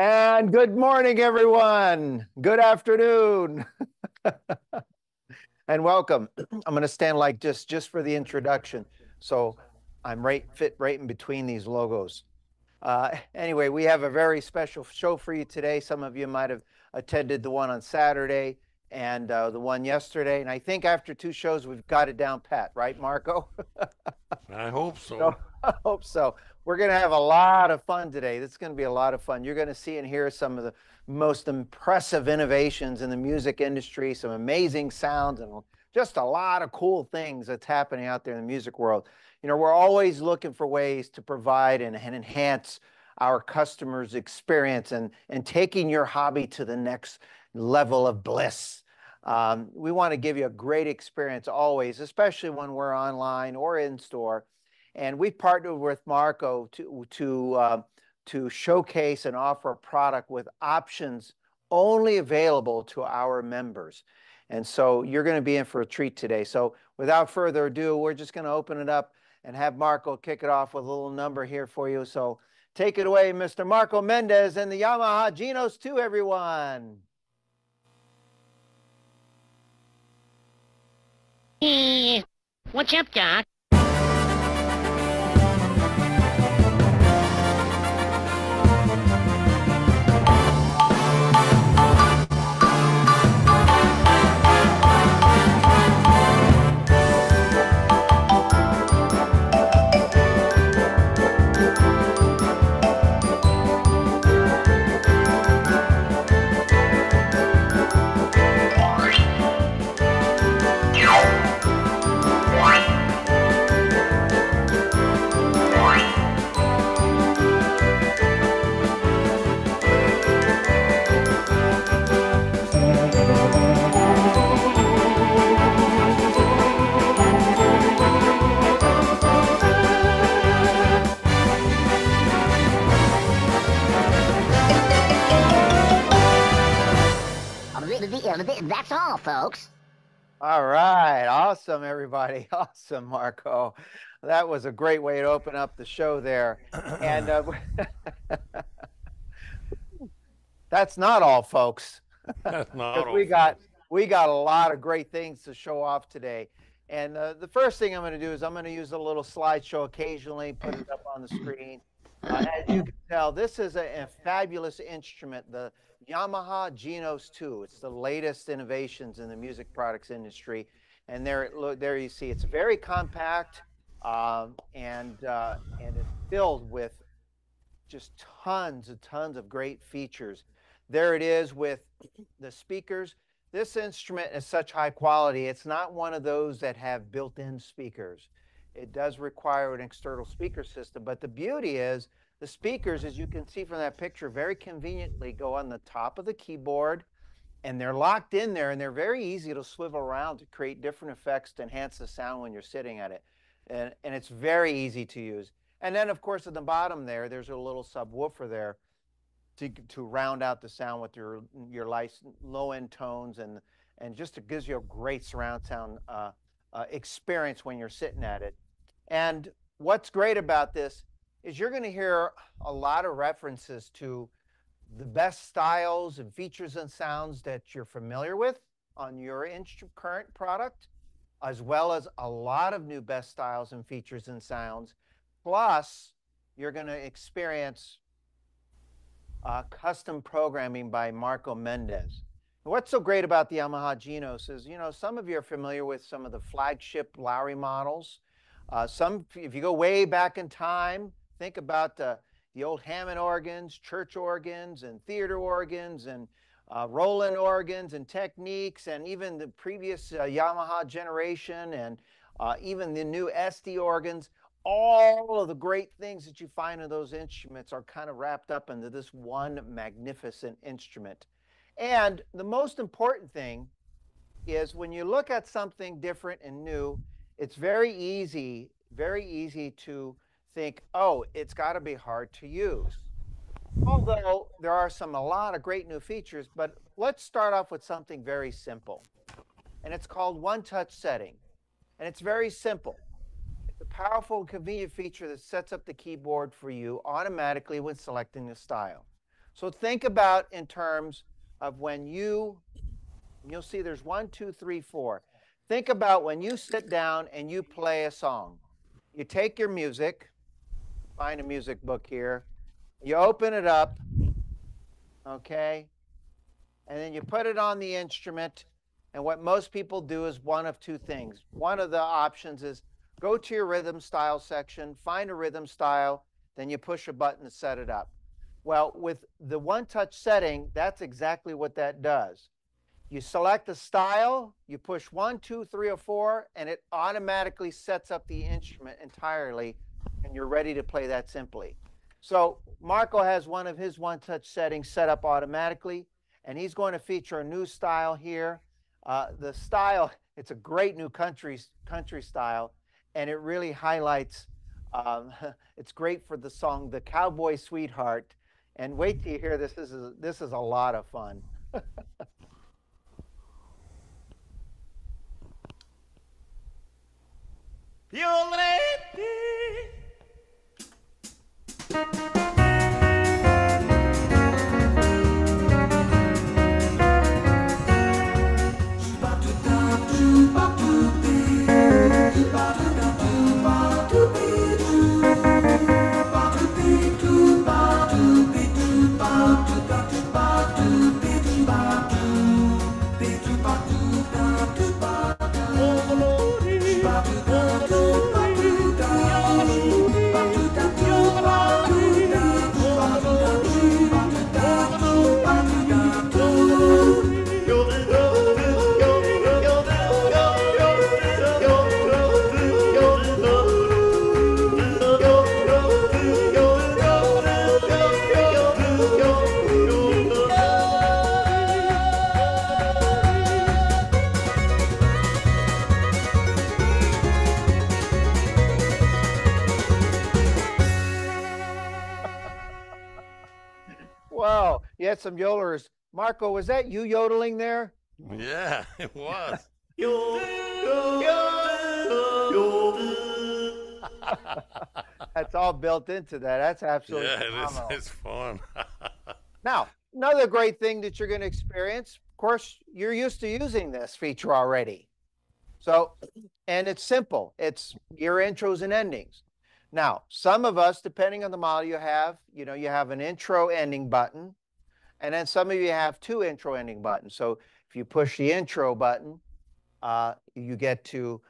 And good morning, everyone. Good afternoon, and welcome. I'm going to stand like just for the introduction, so I'm fit right in between these logos. Anyway, we have a very special show for you today. Some of you might have attended the one on Saturday and the one yesterday, and I think after two shows we've got it down pat, right, Marco? I hope So so. I hope so. We're going to have a lot of fun today. This is going to be a lot of fun. You're going to see and hear some of the most impressive innovations in the music industry, some amazing sounds, and just a lot of cool things that's happening out there in the music world. You know, we're always looking for ways to provide and enhance our customers' experience and taking your hobby to the next level of bliss. We want to give you a great experience always, especially when we're online or in store. And we've partnered with Marco to showcase and offer a product with options only available to our members. And so you're going to be in for a treat today. So without further ado, we're just going to open it up and have Marco kick it off with a little number here for you. So take it away, Mr. Marco Mendez and the Yamaha Genos2, everyone. Hey, what's up, Doc? That's all, folks. All right. Awesome, everybody. Awesome, Marco. That was a great way to open up the show there. And that's not all, folks, That's not because all, we got folks. we got a lot of great things to show off today. And the first thing I'm going to do is I'm going to use a little slideshow occasionally, put it up on the screen. As you can tell, this is a fabulous instrument, the Yamaha Genos 2. It's the latest innovations in the music products industry. And there you see, it's very compact, and it's filled with just tons of great features. There it is with the speakers. This instrument is such high quality. It's not one of those that have built-in speakers. It does require an external speaker system, but the beauty is the speakers, as you can see from that picture, very conveniently go on the top of the keyboard, and they're locked in there, and they're very easy to swivel around to create different effects to enhance the sound when you're sitting at it. And it's very easy to use. And then, of course, at the bottom there, there's a little subwoofer there to round out the sound with your low end tones, and just it gives you a great surround sound experience when you're sitting at it. And what's great about this is you're going to hear a lot of references to the best styles and features and sounds that you're familiar with on your current product, as well as a lot of new best styles and features and sounds. Plus, you're going to experience custom programming by Marco Mendez. What's so great about the Yamaha Genos is, you know, some of you are familiar with some of the flagship Lowry models. If you go way back in time, think about the old Hammond organs, church organs, and theater organs, and Roland organs and techniques, and even the previous Yamaha generation, and even the new SD organs. All of the great things that you find in those instruments are kind of wrapped up into this one magnificent instrument. And the most important thing is when you look at something different and new, it's very easy to think, oh, it's got to be hard to use. Although there are a lot of great new features, but let's start off with something very simple. And it's called one touch setting. And it's very simple. It's a powerful and convenient feature that sets up the keyboard for you automatically when selecting the style. So think about in terms of when you'll see there's 1, 2, 3, 4. Think about when you sit down and you play a song. You take your music, find a music book here, you open it up, okay, and then you put it on the instrument. And what most people do is one of two things. One of the options is go to your rhythm style section, find a rhythm style, then you push a button to set it up. Well, with the one-touch setting, that's exactly what that does. You select the style, you push 1, 2, 3, or 4, and it automatically sets up the instrument entirely, and you're ready to play that simply. So Marco has one of his one-touch settings set up automatically, and he's going to feature a new style here. The style, it's a great new country style, and it really highlights, it's great for the song, The Cowboy Sweetheart. And wait till you hear this. This is a lot of fun. You're ready. Wow, you had some yodelers. Marco, was that you yodeling there? Yeah, it was. That's all built into that. That's absolutely Yeah, phenomenal. it's fun. Now, another great thing that you're going to experience, of course, you're used to using this feature already. So, and it's simple. It's your intros and endings. Now, some of us, depending on the model you have an intro ending button, and then some of you have two intro ending buttons. So if you push the intro button, you get to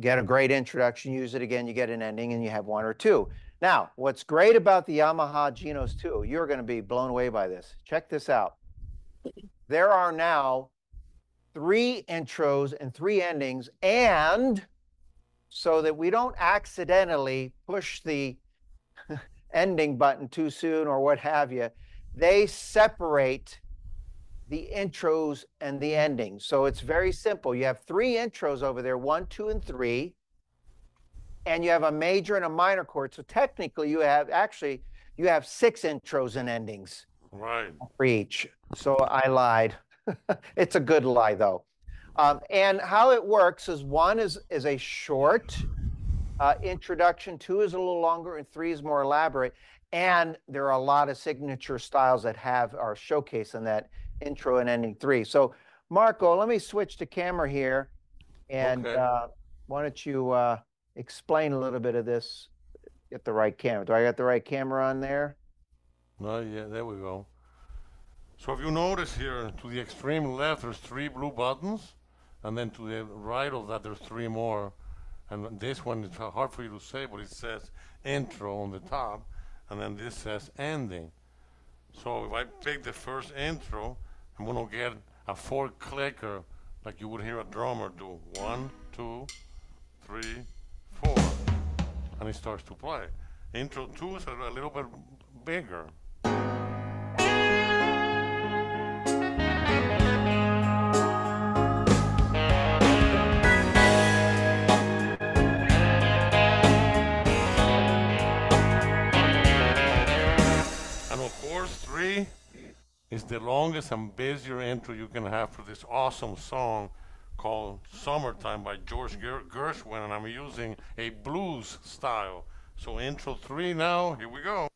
get a great introduction. Use it again, you get an ending, and you have one or two. Now, what's great about the Yamaha Genos2, you're going to be blown away by this. Check this out. There are now 3 intros and 3 endings, and so that we don't accidentally push the ending button too soon or what have you, they separate the intros and the endings. So it's very simple. You have 3 intros over there, 1, 2, and 3, and you have a major and a minor chord. So technically you have 6 intros and endings. Right. For each. So I lied. It's a good lie though. And how it works is 1 is a short introduction, 2 is a little longer, and 3 is more elaborate. And there are a lot of signature styles that are showcased in that intro and ending 3. So Marco, let me switch to camera here. And Okay. why don't you explain a little bit of this, get the right camera. Do I got the right camera on there? No, yeah, there we go. So if you notice here, to the extreme left, there's 3 blue buttons, and then to the right of that, there's 3 more. And this one is hard for you to say, but it says intro on the top, and then this says ending. So if I pick the first intro, I'm gonna get a 4 clicker, like you would hear a drummer do. 1, 2, 3, 4, and it starts to play. Intro 2 is a little bit bigger. And of course, 3 is the longest and busier intro you can have for this awesome song called Summertime by George Gershwin, and I'm using a blues style. So intro 3 now, here we go.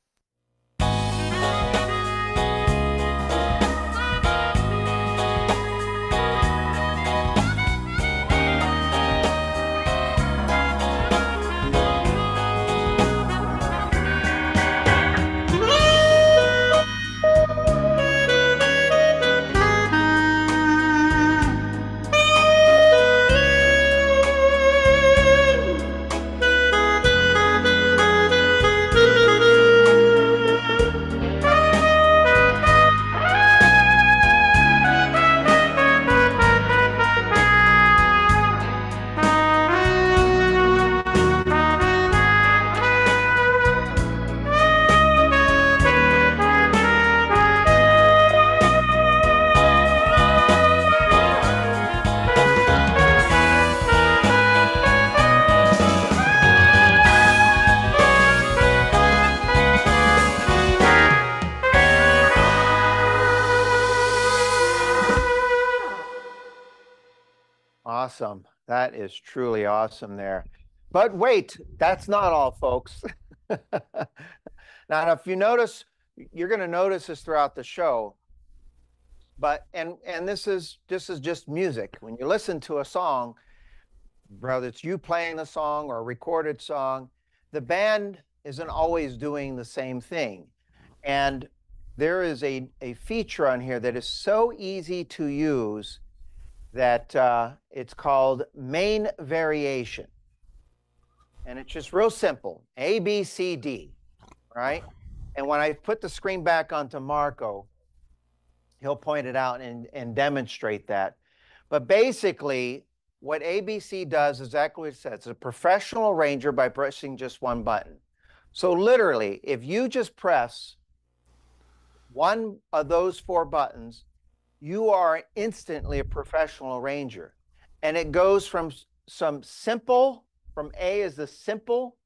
Awesome. That is truly awesome there. But wait, that's not all, folks. Now, if you notice, you're going to notice this throughout the show. But and this is just music. When you listen to a song, whether it's you playing the song or a recorded song, the band isn't always doing the same thing. And there is a feature on here that is so easy to use that it's called main variation. And it's just real simple, A, B, C, D, right? And when I put the screen back onto Marco, he'll point it out and demonstrate that. But basically, what ABC does is exactly what it says. It's a professional arranger by pressing just one button. So literally, if you just press one of those four buttons, you are instantly a professional arranger. And it goes from some simple, from A is the simple,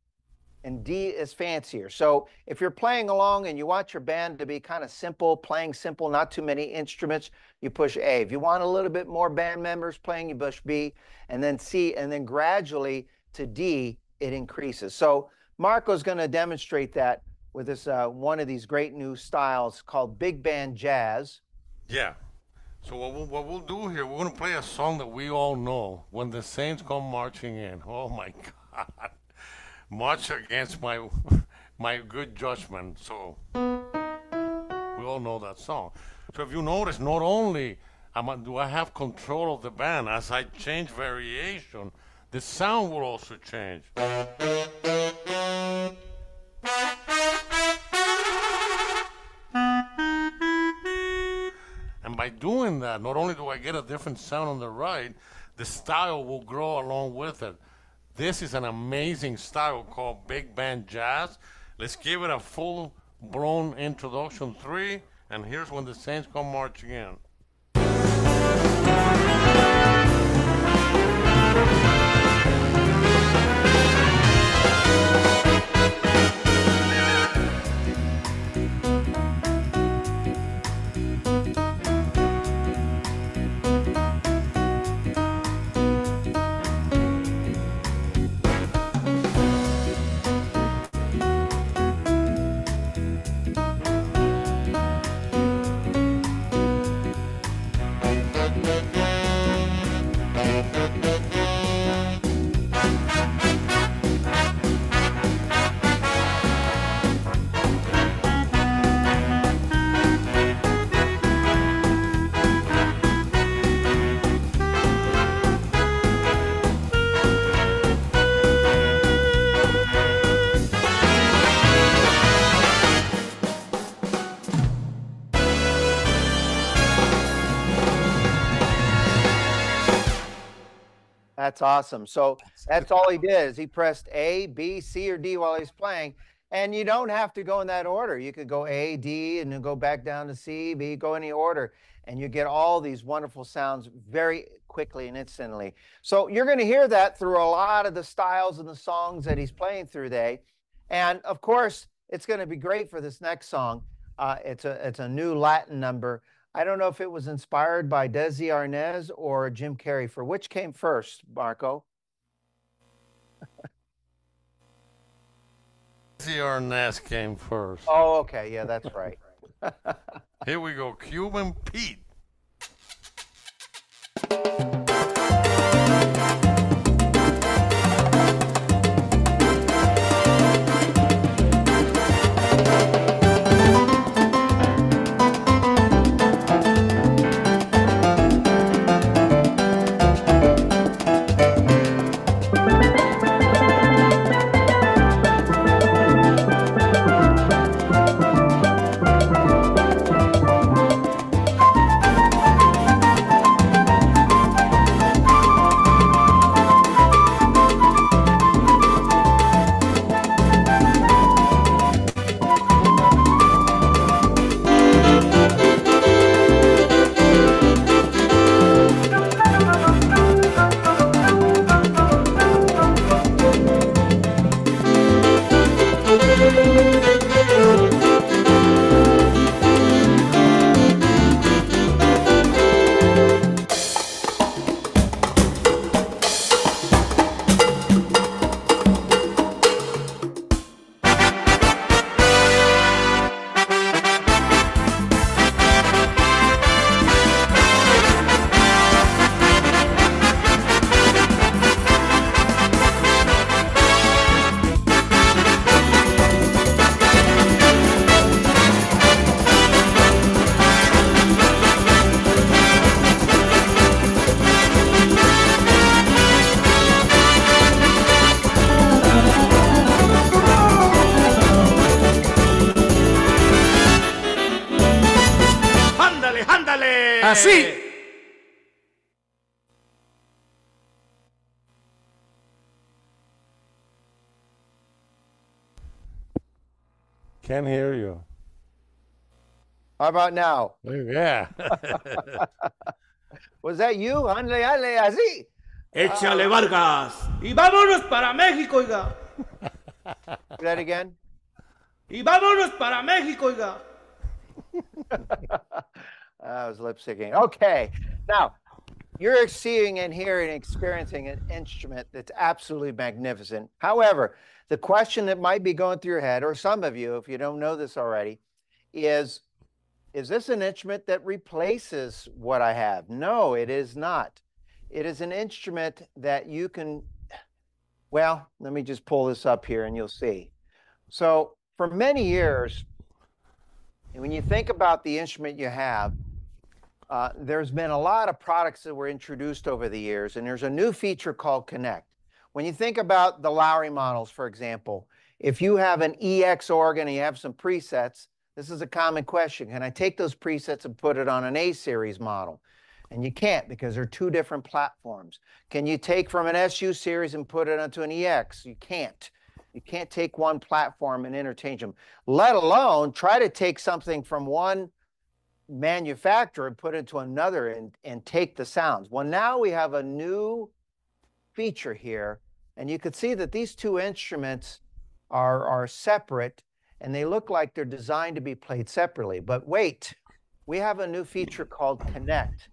and D is fancier. So if you're playing along and you want your band to be kind of simple, playing simple, not too many instruments, you push A. If you want a little bit more band members playing, you push B, and then C, and then gradually to D, it increases. So Marco's going to demonstrate that with this one of these great new styles called big band jazz. Yeah. So what we'll do here, we're going to play a song that we all know, When the Saints Come Marching In. Oh, my God. Much against my good judgment. So we all know that song. So if you notice, not only do I have control of the band, as I change variation, the sound will also change. And by doing that, not only do I get a different sound on the right, the style will grow along with it. This is an amazing style called big band jazz. Let's give it a full-blown introduction 3, and here's When the Saints Come Marching In. That's awesome. So that's all he did is he pressed A, B, C, or D while he's playing. And you don't have to go in that order. You could go A, D, and then go back down to C, B, go any order. And you get all these wonderful sounds very quickly and instantly. So you're going to hear that through a lot of the styles and the songs that he's playing through today. And of course, it's going to be great for this next song. It's a new Latin number. I don't know if it was inspired by Desi Arnaz or Jim Carrey. For which came first, Marco? Desi Arnaz came first. Oh, okay. Yeah, that's right. Here we go, Cuban Pete. Así. Can't hear you. How about now? Yeah. Was that you? Ándale, ándale, así. Échale, Vargas. Y vámonos para México, oiga. Do that again. Y vámonos para México, oiga. I was lip syncing. Okay. Now, you're seeing and hearing and experiencing an instrument that's absolutely magnificent. However, the question that might be going through your head, or some of you, if you don't know this already, is this an instrument that replaces what I have? No, it is not. It is an instrument that you can, well, let me just pull this up here and you'll see. So for many years, when you think about the instrument you have, there's been a lot of products that were introduced over the years, and there's a new feature called Connect. When you think about the Lowry models, for example, if you have an EX organ and you have some presets, this is a common question. Can I take those presets and put it on an A series model? And you can't because they're two different platforms. Can you take from an SU series and put it onto an EX? You can't. You can't take one platform and interchange them, let alone try to take something from one manufacturer and put it into another and take the sounds. Well, now we have a new feature here, and you can see that these two instruments are separate, and they look like they're designed to be played separately. But wait, we have a new feature called Connect.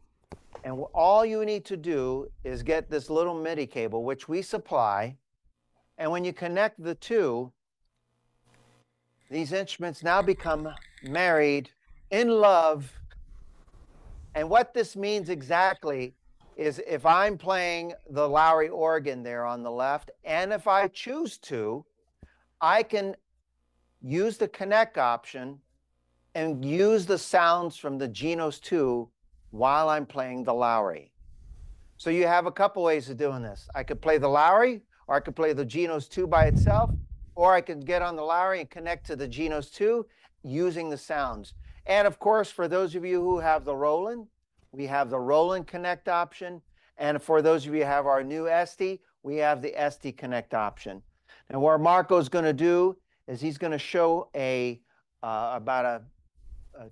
And all you need to do is get this little MIDI cable, which we supply. And when you connect the two, these instruments now become married, in love. And what this means exactly is if I'm playing the Lowry organ there on the left, and if I choose to, I can use the Connect option and use the sounds from the Genos2 while I'm playing the Lowry. So you have a couple ways of doing this. I could play the Lowry, or I could play the Genos2 by itself, or I could get on the Lowry and connect to the Genos2 using the sounds. And of course, for those of you who have the Roland, we have the Roland Connect option. And for those of you who have our new SD, we have the SD Connect option. And what Marco's going to do is he's going to show about a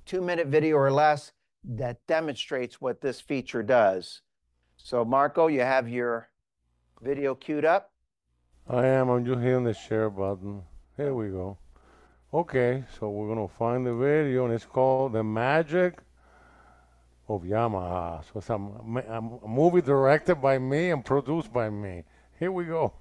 2-minute video or less that demonstrates what this feature does. So Marco, you have your video queued up? I am. I'm just hitting the share button. Here we go. Okay, so we're going to find the video, and it's called The Magic of Yamaha. So it's a movie directed by me and produced by me. Here we go.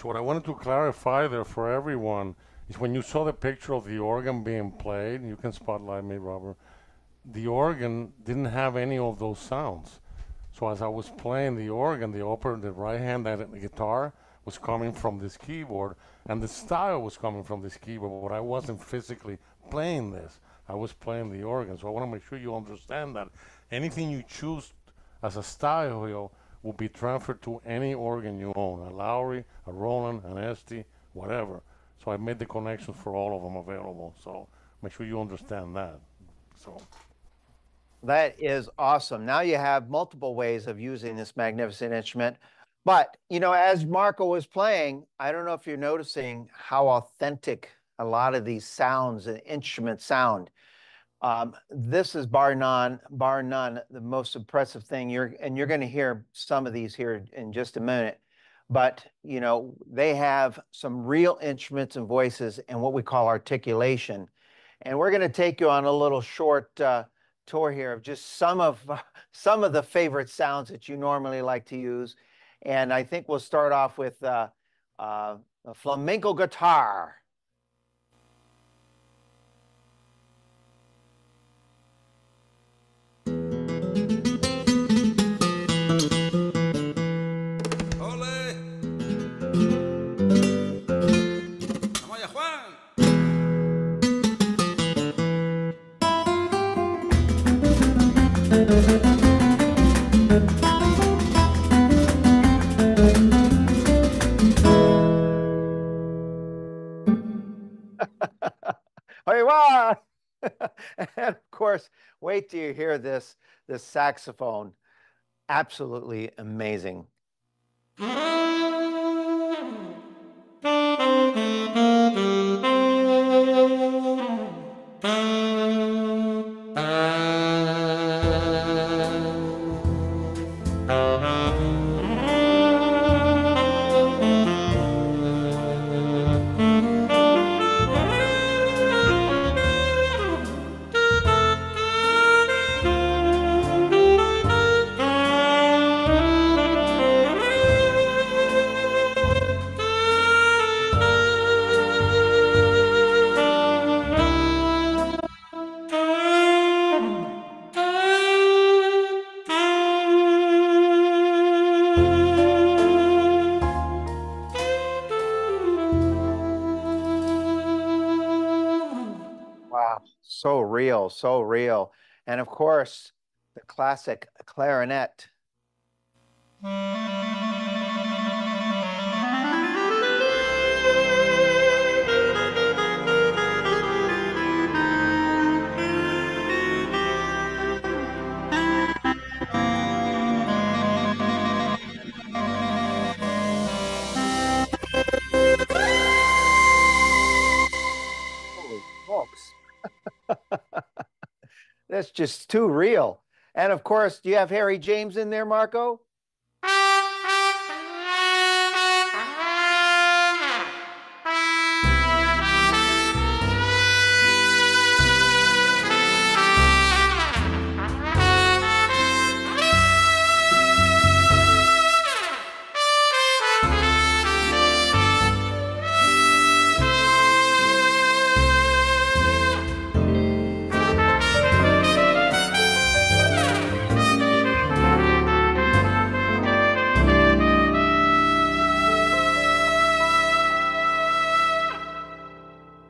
So what I wanted to clarify there for everyone is when you saw the picture of the organ being played, you can spotlight me, Robert, the organ didn't have any of those sounds. So as I was playing the organ, the right hand that the guitar was coming from this keyboard, and the style was coming from this keyboard, but I wasn't physically playing this. I was playing the organ. So I want to make sure you understand that anything you choose as a style will be transferred to any organ you own, a Lowry, a Roland, an Esty, whatever. So I made the connections for all of them available. So make sure you understand that. So That is awesome. Now you have multiple ways of using this magnificent instrument. But, you know, as Marco was playing, I don't know if you're noticing how authentic a lot of these sounds and instruments sound. This is bar none, the most impressive thing. You're going to hear some of these here in just a minute. But, you know, they have some real instruments and voices and what we call articulation. And we're going to take you on a little short tour here of just some of the favorite sounds that you normally like to use. And I think we'll start off with a flamenco guitar. Ole. Vamos allá, Juan. Wow. And of course, wait till you hear this saxophone. Absolutely amazing. Wow, so real, so real. And of course, the classic clarinet. Holy smokes. That's just too real. And of course, do you have Harry James in there, Marco?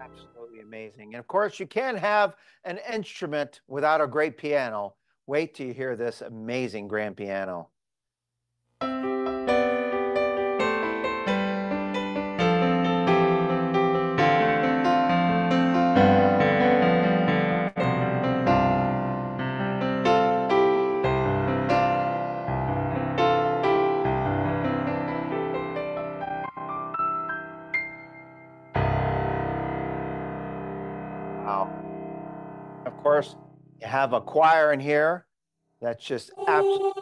Absolutely amazing. And of course, you can't have an instrument without a great piano. Wait till you hear this amazing grand piano. Wow. Of course, you have a choir in here that's just absolutely.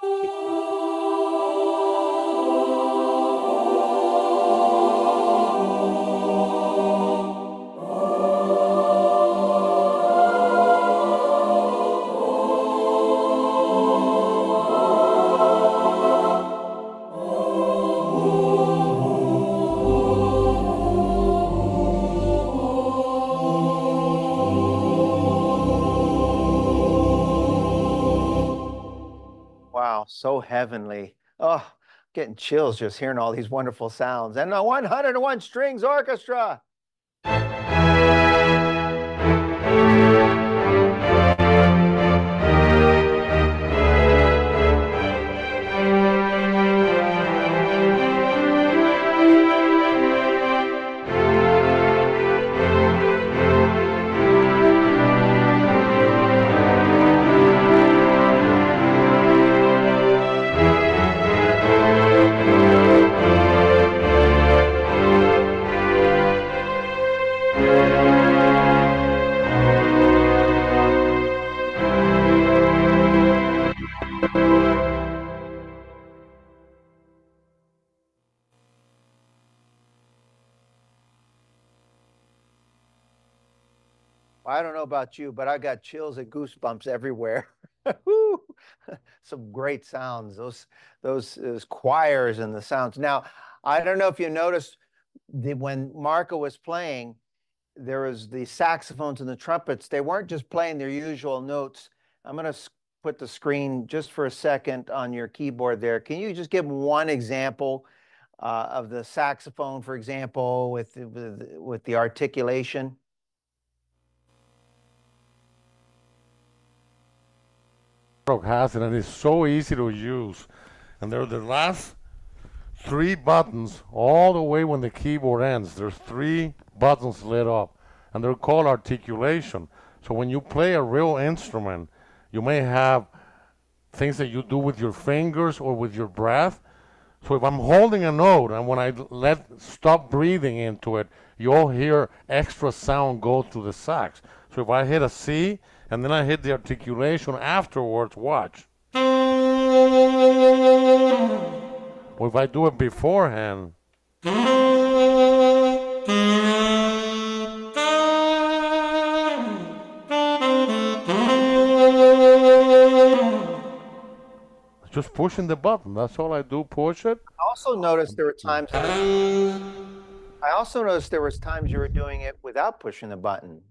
so heavenly. Oh, getting chills just hearing all these wonderful sounds. And the 101 Strings Orchestra. I don't know about you, but I got chills and goosebumps everywhere. Some great sounds. Those choirs and the sounds. Now, I don't know if you noticed when Marco was playing, there was the saxophones and the trumpets. They weren't just playing their usual notes. I'm going to put the screen just for a second on your keyboard there. Can you just give one example of the saxophone, for example, with the articulation? Has it, and it's so easy to use. And they're the last three buttons all the way when the keyboard ends. There's three buttons lit up, and they're called articulation. So when you play a real instrument, you may have things that you do with your fingers or with your breath. So if I'm holding a note and when I stop breathing into it, you'll hear extra sound go through the sax. So if I hit a C and then I hit the articulation afterwards, watch. Or if I do it beforehand. Just pushing the button. That's all I do. Push it. I also noticed there were times. I also noticed there was times you were doing it without pushing the button.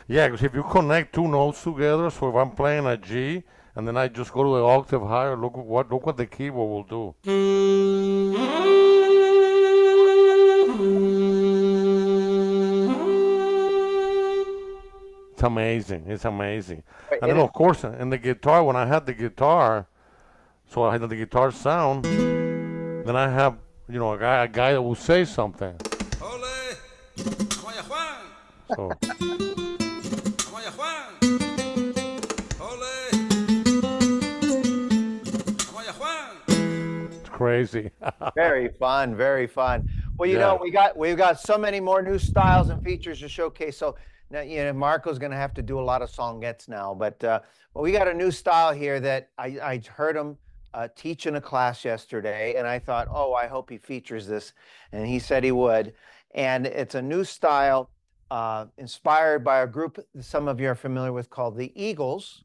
Yeah, because if you connect two notes together, so if I'm playing a G and then I just go to the octave higher, look what the keyboard will do. It's amazing. It's amazing. Right, And then of course in the guitar, when I had the guitar, so I had the guitar sound, then I have, you know, a guy that will say something. So. It's crazy. Very fun, very fun. Well, you Yeah. know, we've got so many more new styles and features to showcase. So now, you know, Marco's going to have to do a lot of songettes now. But we got a new style here that I heard him teach in a class yesterday, and I thought, oh, I hope he features this, and he said he would. And it's a new style inspired by a group some of you are familiar with called the Eagles,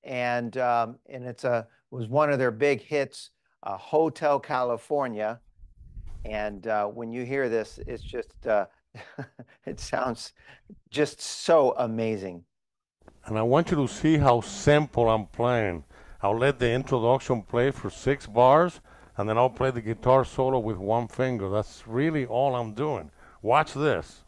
and was one of their big hits, Hotel California. And when you hear this, it's just it sounds just so amazing. And I want you to see how simple I'm playing. I'll let the introduction play for 6 bars, and then I'll play the guitar solo with one finger. That's really all I'm doing. Watch this.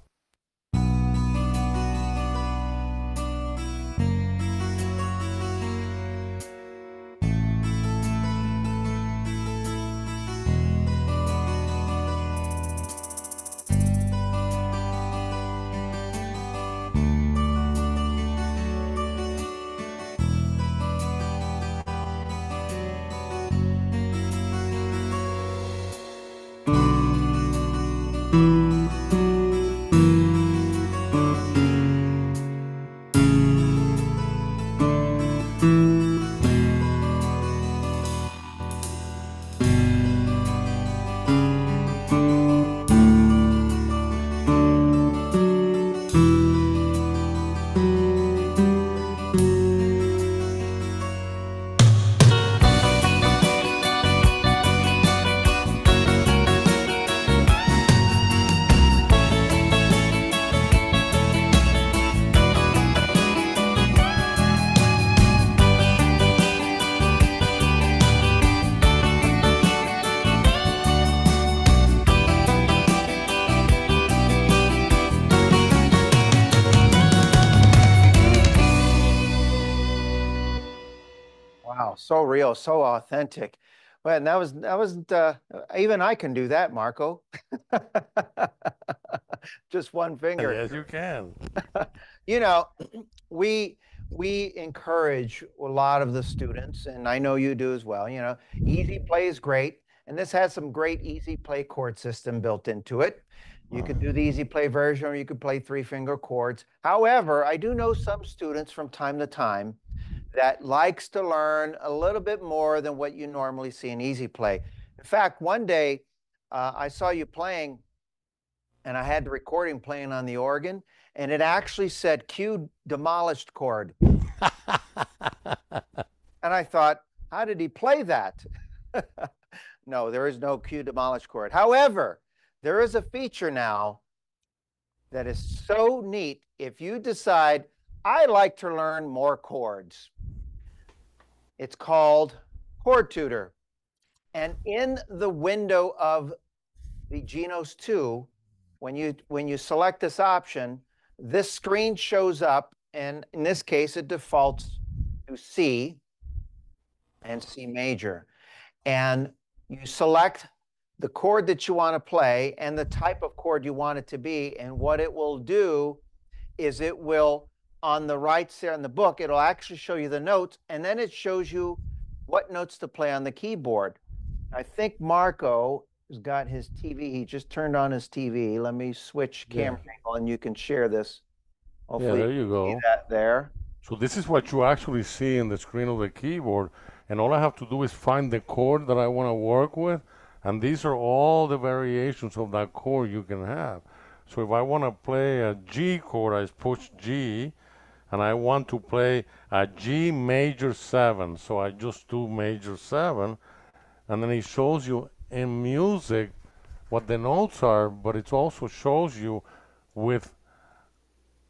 Wow, so real, so authentic. Well, and that wasn't even I can do that, Marco. Just one finger. Yes, you can. You know, we we encourage a lot of the students, and I know you do as well. Easy play is great, and this has some great easy play chord system built into it. You could do the easy play version, or you could play three-finger chords. However, I do know some students from time to time that likes to learn a little bit more than what you normally see in easy play. In fact, one day I saw you playing, and I had the recording playing on the organ, and it actually said cue demolished chord. And I thought, how did he play that? No, there is no cue demolished chord. However, there is a feature now that is so neat. If you decide, I like to learn more chords, it's called Chord Tutor. And in the window of the Genos2, when you select this option, this screen shows up, and in this case, it defaults to C and C major. And you select the chord that you want to play and the type of chord you want it to be. And what it will do is it will, on the right there in the book, it'll actually show you the notes, and then it shows you what notes to play on the keyboard. I think Marco has got his TV. He just turned on his TV. Let me switch camera angle, and you can share this. Hopefully, there you go. see that there. So this is what you actually see in the screen of the keyboard, and all I have to do is find the chord that I want to work with, and these are all the variations of that chord you can have. So if I want to play a G chord, I push G, and I want to play a G major 7, so I just do major 7, and then it shows you in music what the notes are, but it also shows you with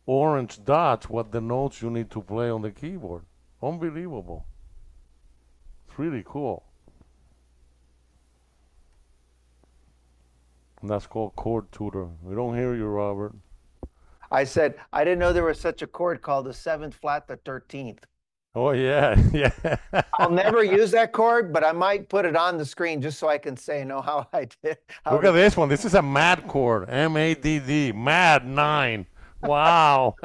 orange dots what the notes you need to play on the keyboard. Unbelievable. It's really cool. And that's called Chord Tutor. We don't hear you, Robert. I said, I didn't know there was such a chord called the 7th flat to 13th. Oh, yeah, yeah. I'll never use that chord, but I might put it on the screen just so I can say, how I did. Look at this one. This is a MAD chord. M-A-D-D. MAD 9. Wow.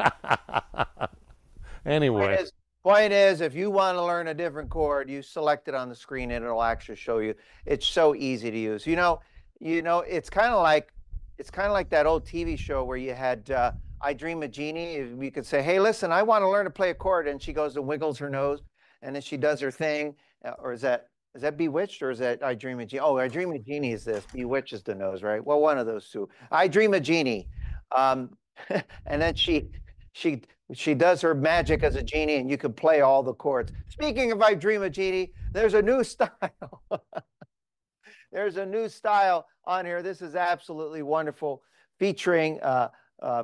Anyway. Point is, if you want to learn a different chord, you select it on the screen and it'll actually show you. It's so easy to use. It's kind of like that old TV show where you had I Dream of Jeannie. You could say, hey, listen, I want to learn to play a chord, and she goes and wiggles her nose, and then she does her thing. Or is that Bewitched, or is that I Dream of Jeannie? Oh, I Dream of Jeannie is this. Bewitched is the nose, right? Well, one of those two. I Dream of Jeannie. And then she does her magic as a genie, and you can play all the chords. Speaking of I Dream of Jeannie, there's a new style. There's a new style on here. This is absolutely wonderful, featuring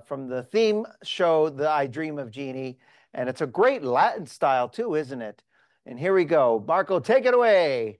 from the theme show, the I Dream of Jeannie. And it's a great Latin style too, isn't it? And here we go. Marco, take it away.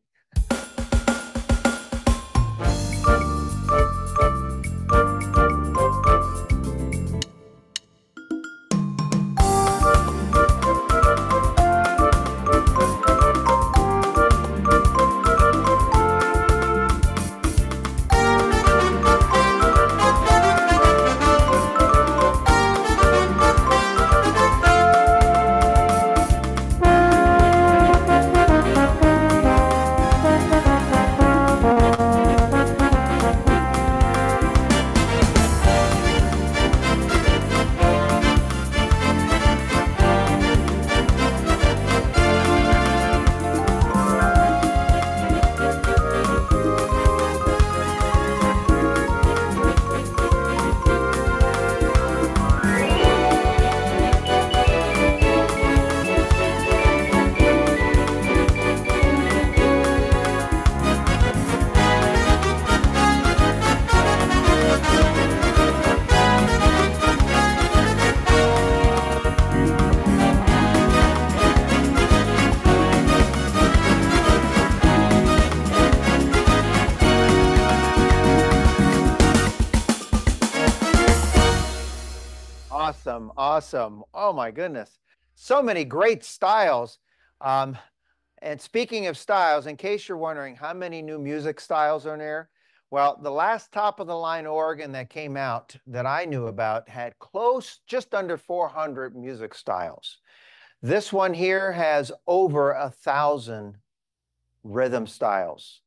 Awesome. Oh my goodness. So many great styles. And speaking of styles, in case you're wondering how many new music styles are in there, well, the last top of the line organ that came out that I knew about had just under 400 music styles. This one here has over 1,000 rhythm styles.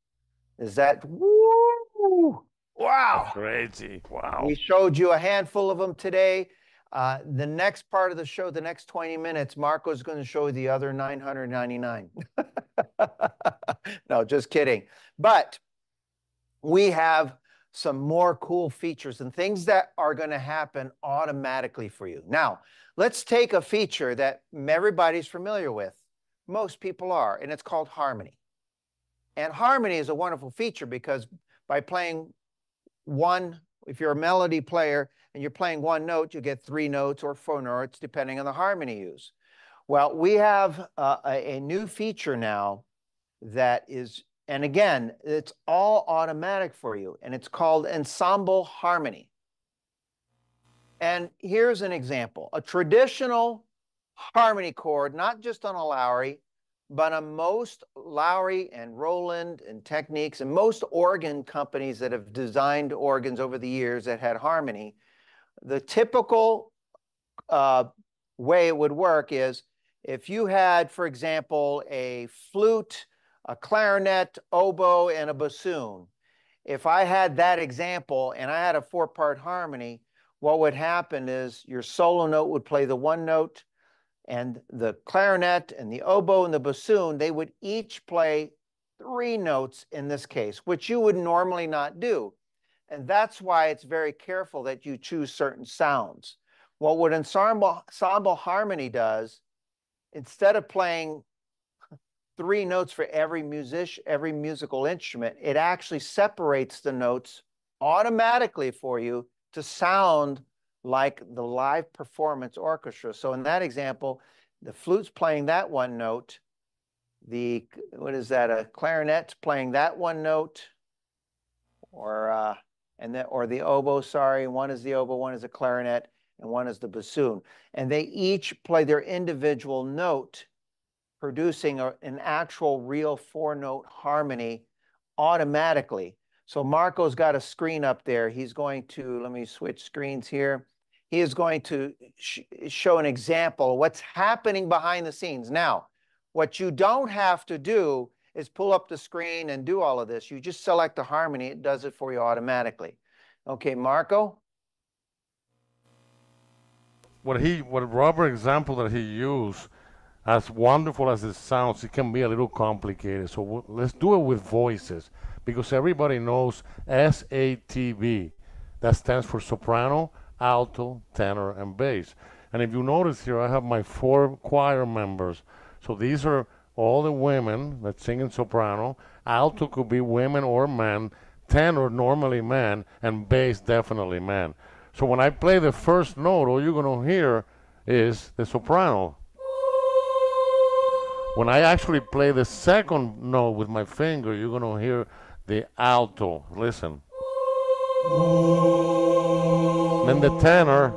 Is that, woo, wow. Crazy. Wow. We showed you a handful of them today. The next part of the show, the next 20 minutes, Marco's going to show you the other 999. No, just kidding. But we have some more cool features and things that are going to happen automatically for you. Now, let's take a feature that everybody's familiar with. Most people are, and it's called harmony. And harmony is a wonderful feature because by playing one, if you're a melody player and you're playing one note, you get 3 notes or 4 notes, depending on the harmony used. Well, we have a new feature now that is, and again, it's all automatic for you, and it's called ensemble harmony. And here's an example. A traditional harmony chord, not just on a Lowry, but on most Lowry and Roland and Techniques and most organ companies that have designed organs over the years that had harmony, the typical way it would work is if you had, for example, a flute, a clarinet, oboe, and a bassoon. If I had that example and I had a 4-part harmony, what would happen is your solo note would play the one note, and the clarinet and the oboe and the bassoon, they would each play 3 notes in this case, which you would normally not do. And that's why it's very careful that you choose certain sounds. Well, what ensemble harmony does, instead of playing 3 notes for every musical instrument, it actually separates the notes automatically for you to sound like the live performance orchestra. So in that example, the flute's playing that one note. The, what is that? A clarinet's playing that one note, or the oboe, sorry. One is the oboe, one is the clarinet, and one is the bassoon. And they each play their individual note, producing an actual real 4-note harmony automatically. So Marco's got a screen up there. He's going to, let me switch screens here. He is going to show an example of what's happening behind the scenes. Now, what you don't have to do is pull up the screen and do all of this. You just select the harmony. It does it for you automatically. Okay, Marco? What Robert example that he used, as wonderful as it sounds, it can be a little complicated. So let's do it with voices, because everybody knows SATB. That stands for soprano, alto, tenor, and bass. And if you notice here, I have my 4 choir members. So these are all the women that sing in soprano. Alto could be women or men. Tenor, normally men. And bass, definitely men. So when I play the first note, all you're going to hear is the soprano. When I actually play the second note with my finger, you're going to hear the alto. Listen. Then the tenor,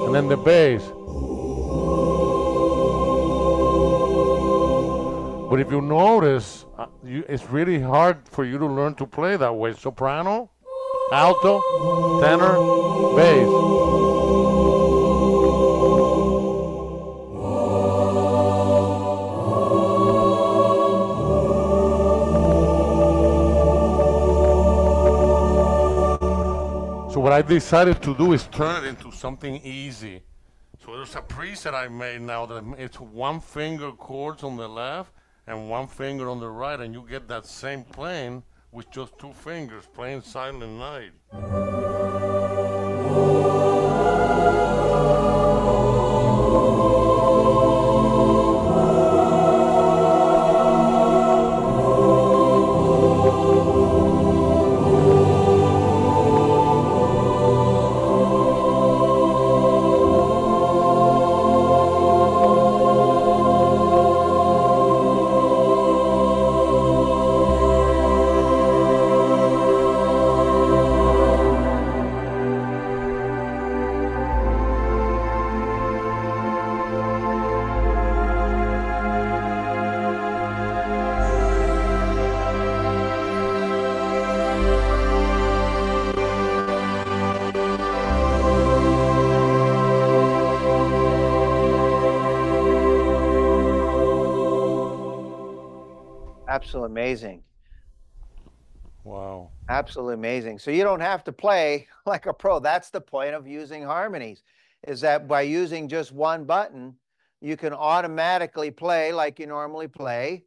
and then the bass. But if you notice, it's really hard for you to learn to play that way. Soprano, alto, tenor, bass. So what I decided to do is turn it into something easy. So there's a preset I made now that it's 1 finger chords on the left and 1 finger on the right, and you get that same playing with just 2 fingers playing Silent Night. Absolutely amazing. Wow. Absolutely amazing. So you don't have to play like a pro. That's the point of using harmonies, is that by using just one button, you can automatically play like you normally play.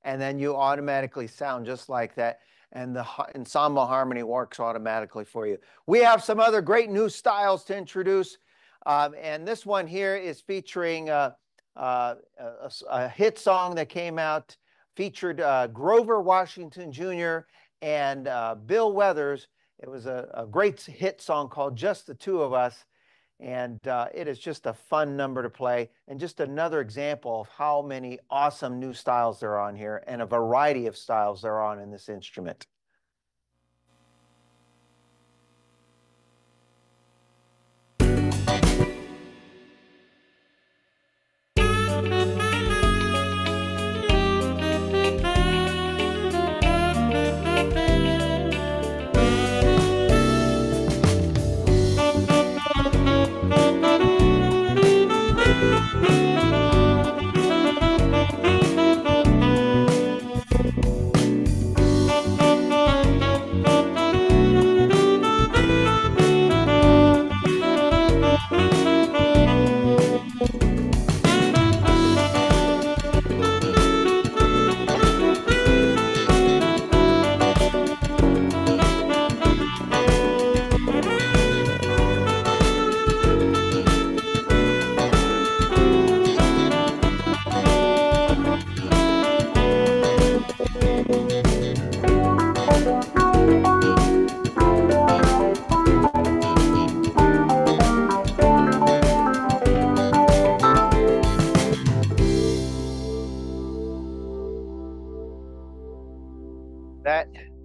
And then you automatically sound just like that. And the ensemble harmony works automatically for you. We have some other great new styles to introduce. And this one here is featuring a hit song that came out, featured Grover Washington Jr. and Bill Weathers. It was a great hit song called Just the Two of Us. And it is just a fun number to play, and just another example of how many awesome new styles there are on here, and a variety of styles there are on in this instrument.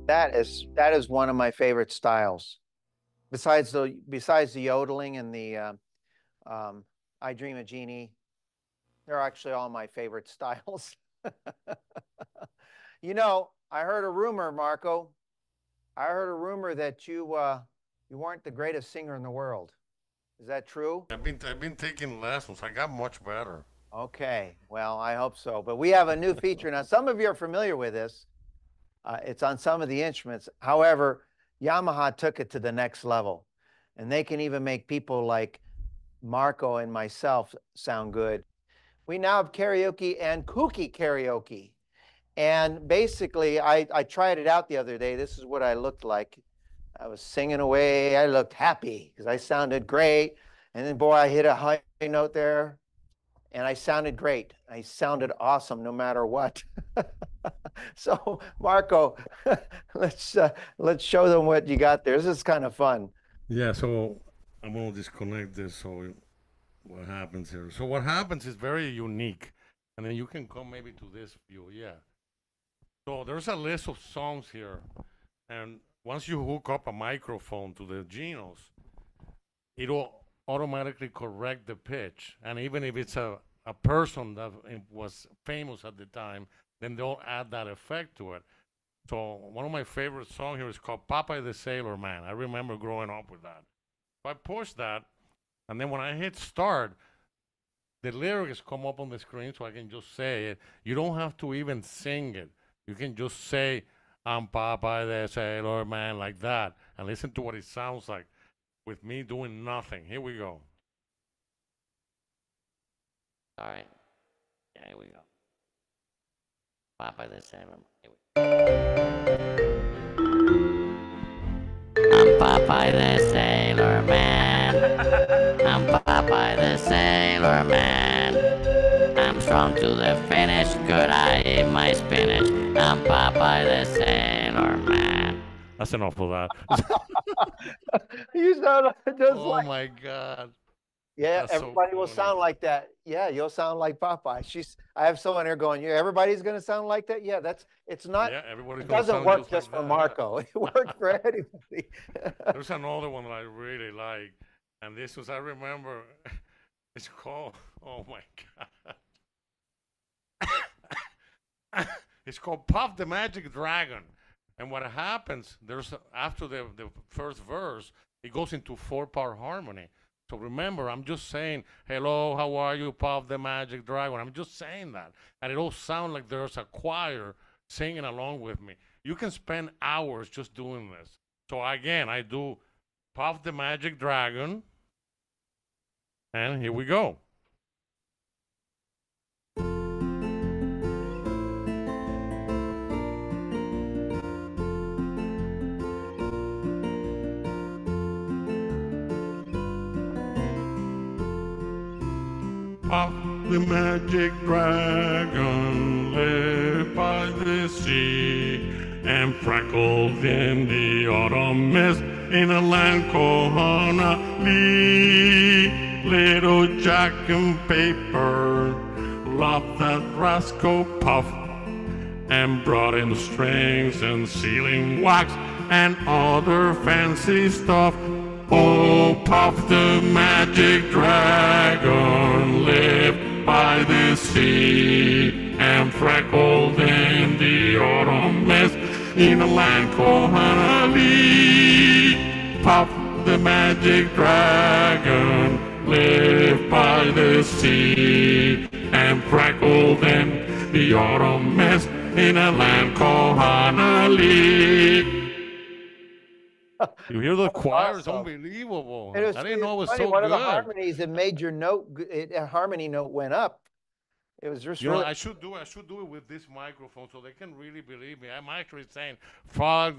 That that is one of my favorite styles. Besides the yodeling and the I Dream of Jeannie, they're actually all my favorite styles. You know, I heard a rumor, Marco. I heard a rumor that you weren't the greatest singer in the world. Is that true? I've been taking lessons. I got much better. Okay, well, I hope so. But we have a new feature now. Some of you are familiar with this. It's on some of the instruments. However, Yamaha took it to the next level, and they can even make people like Marco and myself sound good. We now have karaoke and kooky karaoke. And basically, I tried it out the other day. This is what I looked like. I was singing away. I looked happy because I sounded great. And then, boy, I hit a high note there, and I sounded great. I sounded awesome no matter what. So, Marco, let's show them what you got there. This is kind of fun. Yeah, so I'm gonna disconnect this. So what happens here? So what happens is very unique, and then you can come maybe to this view. Yeah. So there's a list of songs here, and once you hook up a microphone to the Genos, it'll automatically correct the pitch, and even if it's a person that was famous at the time, then they'll add that effect to it. So one of my favorite songs here is called Popeye the Sailor Man. I remember growing up with that. So I push that, and then when I hit start, the lyrics come up on the screen so I can just say it. You don't have to even sing it. You can just say, I'm Popeye the Sailor Man, like that, and listen to what it sounds like with me doing nothing. Here we go. All right. Yeah, here we go. Popeye the Sailor. I'm Popeye the Sailor Man. I'm Popeye the Sailor Man. I'm strong to the finish. Good, I eat my spinach. I'm Popeye the Sailor Man. That's enough of that. You sound just Oh like, my God. yeah, That's so everybody will funny. sound like that. Yeah, you'll sound like Popeye. I have someone here going, yeah, everybody's going to sound like that. Yeah, it's not, Yeah, everybody's it gonna doesn't sound work just just like for that. Marco. It works for anybody. There's another one that I really like, and this was I remember. It's called. Oh my God. It's called Puff the Magic Dragon. And what happens? After the first verse, it goes into 4-part harmony. So remember, I'm just saying, hello, how are you, Puff the Magic Dragon? I'm just saying that. And it all sounds like there's a choir singing along with me. You can spend hours just doing this. So again, I do Puff the Magic Dragon. And here we go. Puff the magic dragon lived by the sea and freckled in the autumn mist in a land called Honolulu. Little Jack and Paper loved that rascal Puff and brought in strings and sealing wax and other fancy stuff. Oh, Puff the magic dragon lived by the sea and freckled in the autumn mist in a land called Honolulu. Puff the magic dragon lived by the sea and freckled in the autumn mist in a land called Honolulu. You hear the choir? It's unbelievable. I didn't know it was so one good. One of the harmonies, the major note, a harmony note went up. It was just really. I should do it with this microphone so they can really believe me. I'm actually saying, Puff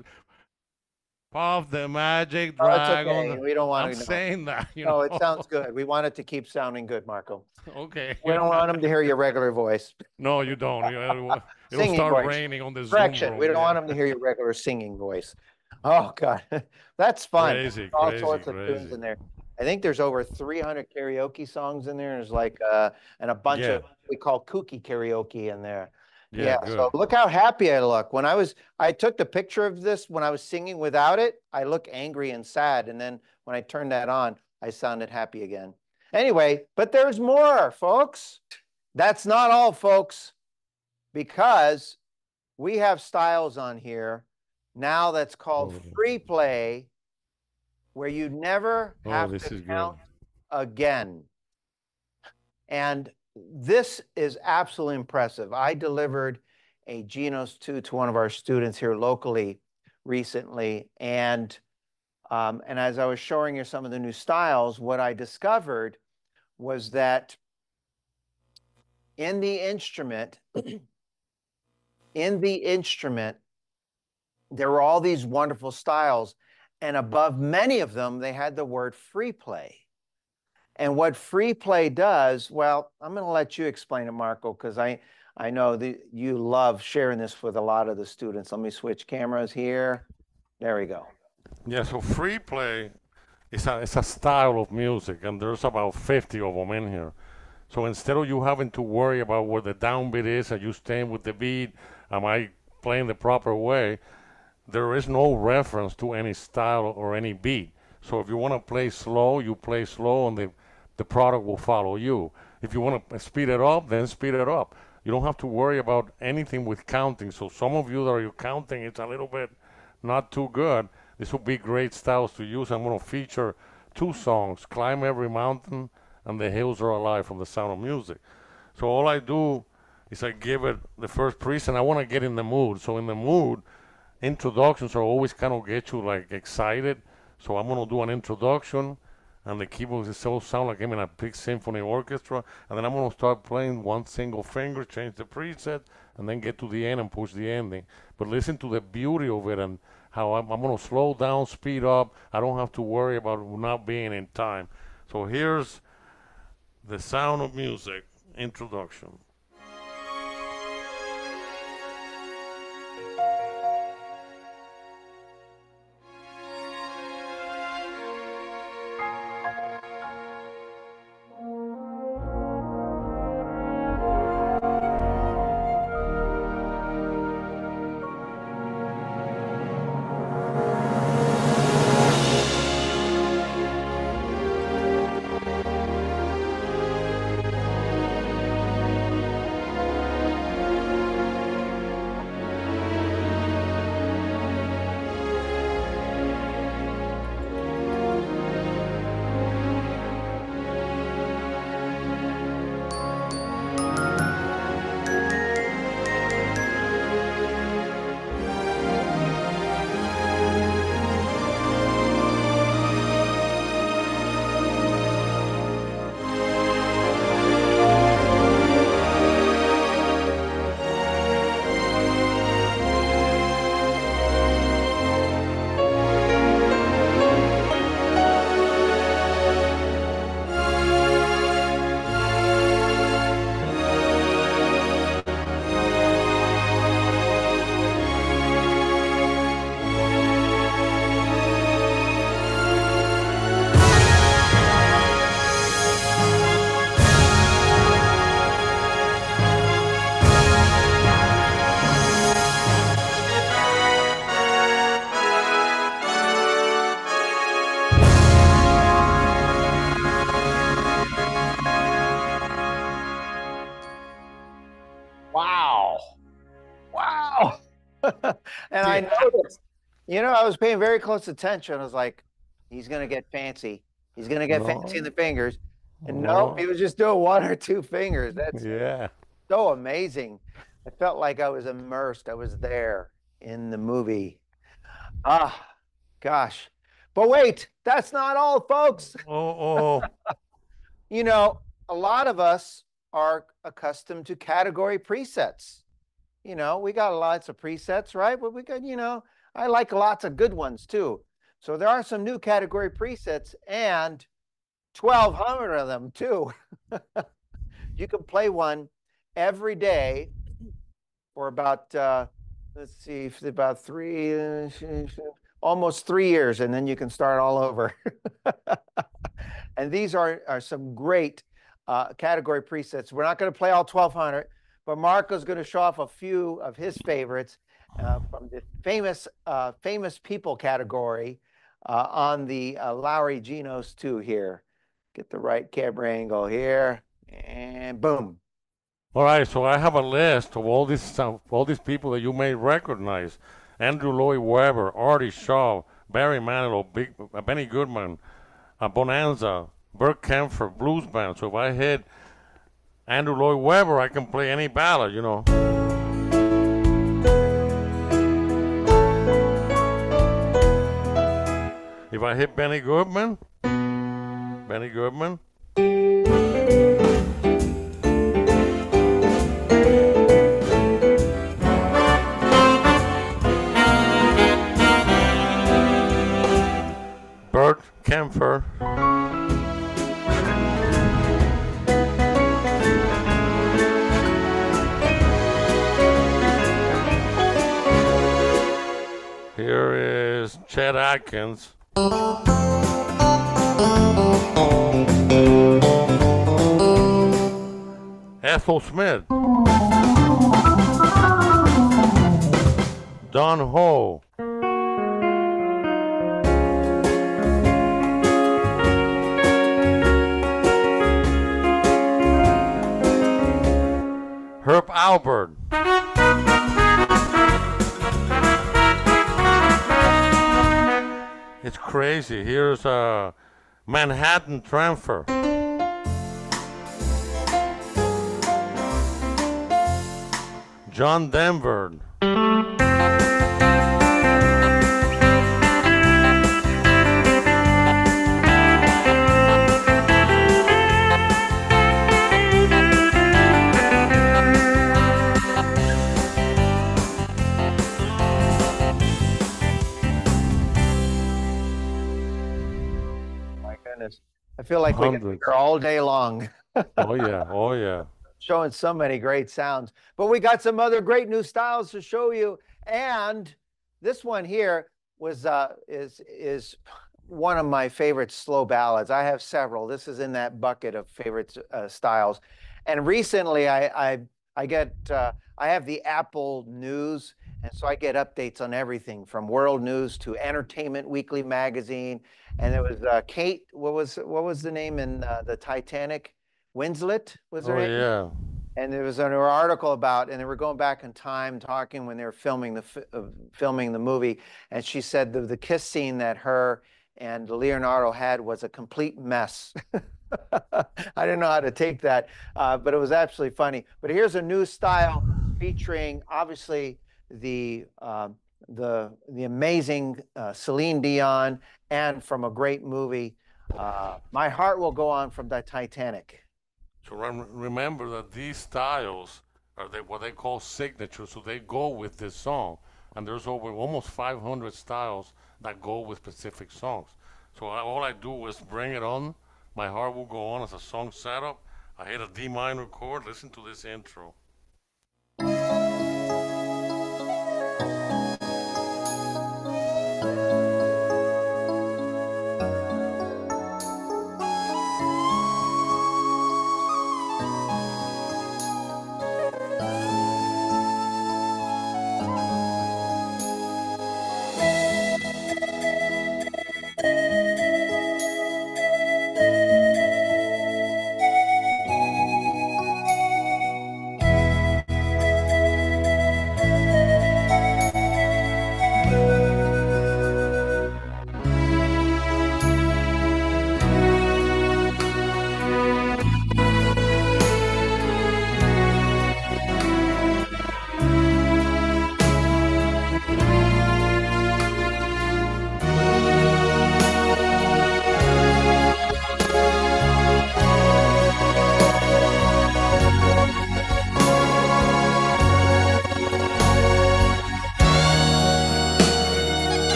the magic dragon. Okay. We don't want I'm to know. saying that. No, it sounds good. We want it to keep sounding good, Marco. Okay. We don't want them to hear your regular voice. No, you don't. It'll Singing start voice. raining on the Correction. Zoom room. We don't want them to hear your regular singing voice. Oh God, that's fun. Crazy, All crazy, sorts of crazy. tunes in there. I think there's over 300 karaoke songs in there. There's like and a bunch of we call kooky karaoke in there. Yeah. So look how happy I look. When I took the picture of this when I was singing without it, I look angry and sad. And then when I turned that on, I sounded happy again. Anyway, but there's more, folks. That's not all, folks, because we have styles on here now that's called free play, where you never have to count again. And this is absolutely impressive. I delivered a Genos2 to one of our students here locally recently. And as I was showing you some of the new styles, what I discovered was that in the instrument, there were all these wonderful styles. And above many of them, they had the word free play. And what free play does, well, I'm going to let you explain it, Marco, because I know that you love sharing this with a lot of the students. Let me switch cameras here. There we go. Yeah, so free play is a style of music, and there's about 50 of them in here. So instead of you having to worry about where the downbeat is, are you staying with the beat, am I playing the proper way, there is no reference to any style or any beat. So if you want to play slow, you play slow, and the product will follow you. If you want to speed it up, then speed it up. You don't have to worry about anything with counting. So some of you that are counting, it's a little bit not too good. This would be great styles to use. I'm going to feature 2 songs, Climb Every Mountain and The Hills Are Alive from The Sound of Music. So all I do is I give it the first preset, and I want to get in the mood. So in the mood, introductions are always kind of get you like excited. So I'm going to do an introduction, and the keyboard will sound like I'm in a big symphony orchestra, and then I'm going to start playing one single finger, change the preset, and then get to the end and push the ending. But listen to the beauty of it and how I'm going to slow down, speed up. I don't have to worry about not being in time. So here's The Sound of Music introduction. And I noticed, I was paying very close attention. I was like, he's going to get fancy. He's going to get fancy in No, the fingers. And nope, he no, was just doing one or two fingers. That's yeah. so amazing. I felt like I was immersed. I was there in the movie. Ah, gosh. But wait, that's not all, folks. Oh, You know, a lot of us are accustomed to category presets. We got lots of presets, right? But we got, I like lots of good ones too. So there are some new category presets and 1,200 of them too. You can play one every day for about, let's see, for about almost 3 years, and then you can start all over. And these are some great category presets. We're not going to play all 1,200, but Marco's going to show off a few of his favorites from the famous people category on the Lowry Genos2 here. Get the right camera angle here, and boom. all right. So I have a list of all these people that you may recognize: Andrew Lloyd Webber, Artie Shaw, Barry Manilow, Benny Goodman, Bonanza, Burt Kaempfer, Blues Band. So if I hit Andrew Lloyd Webber, I can play any ballad. If I hit Benny Goodman, Burt Kaempfer, here is Chet Atkins, Ethel Smith, Don Ho, Herb Albert, it's crazy. Here's Manhattan Transfer, John Denver, My goodness. I feel like we could be hundreds. here all day long. Oh yeah, oh yeah. Showing so many great sounds. But we got some other great new styles to show you. And this one here is one of my favorite slow ballads. I have several. This is in that bucket of favorite styles. And recently, I have the Apple News, and so I get updates on everything from world news to Entertainment Weekly magazine. And there was Kate. What was the name in the Titanic? Winslet was her Oh name. yeah. And there was an article about, and they were going back in time talking when they were filming the movie, and she said the kiss scene that her and Leonardo had was a complete mess. I didn't know how to take that, but it was absolutely funny. But here's a new style featuring obviously the amazing Celine Dion, and from a great movie, My Heart Will Go On from the Titanic. So remember that these styles are what they call signatures, so they go with this song. And there's over almost 500 styles that go with specific songs. So all I do is bring it on. My Heart Will Go On as a song setup. I hit a D minor chord. Listen to this intro.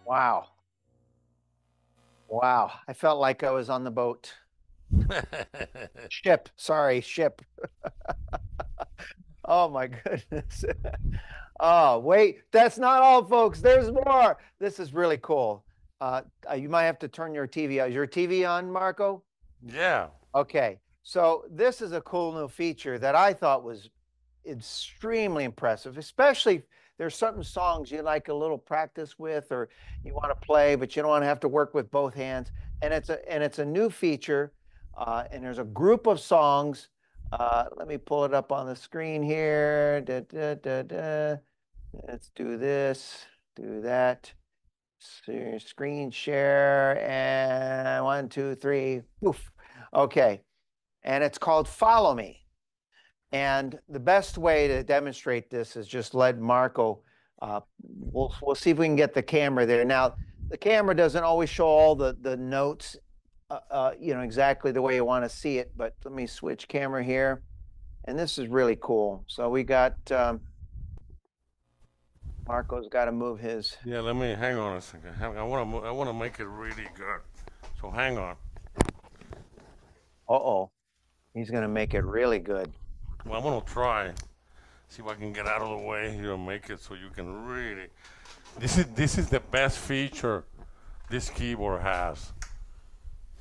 Wow. Wow. I felt like I was on the boat. Ship. Sorry, ship. Oh my goodness. Oh, wait, that's not all, folks. There's more. This is really cool. You might have to turn your TV on. Is your TV on, Marco? Yeah. Okay. So this is a cool new feature that I thought was extremely impressive, especially there's certain songs you like a little practice with or you want to play, but you don't want to have to work with both hands. And it's a new feature, and there's a group of songs. Let me pull it up on the screen here. Da, da, da, da. Let's do this, do that. Screen share, and 1, 2, 3, poof. Okay, and it's called Follow Me. And the best way to demonstrate this is just let Marco, we'll see if we can get the camera there. Now, the camera doesn't always show all the notes, exactly the way you want to see it, but let me switch camera here. And this is really cool. So we got, Marco's got to move his. Yeah, let me hang on a second. I want to make it really good. So hang on. Uh-oh. He's going to make it really good. Well, I'm gonna try. See if I can get out of the way here and make it so you can really. This is the best feature this keyboard has.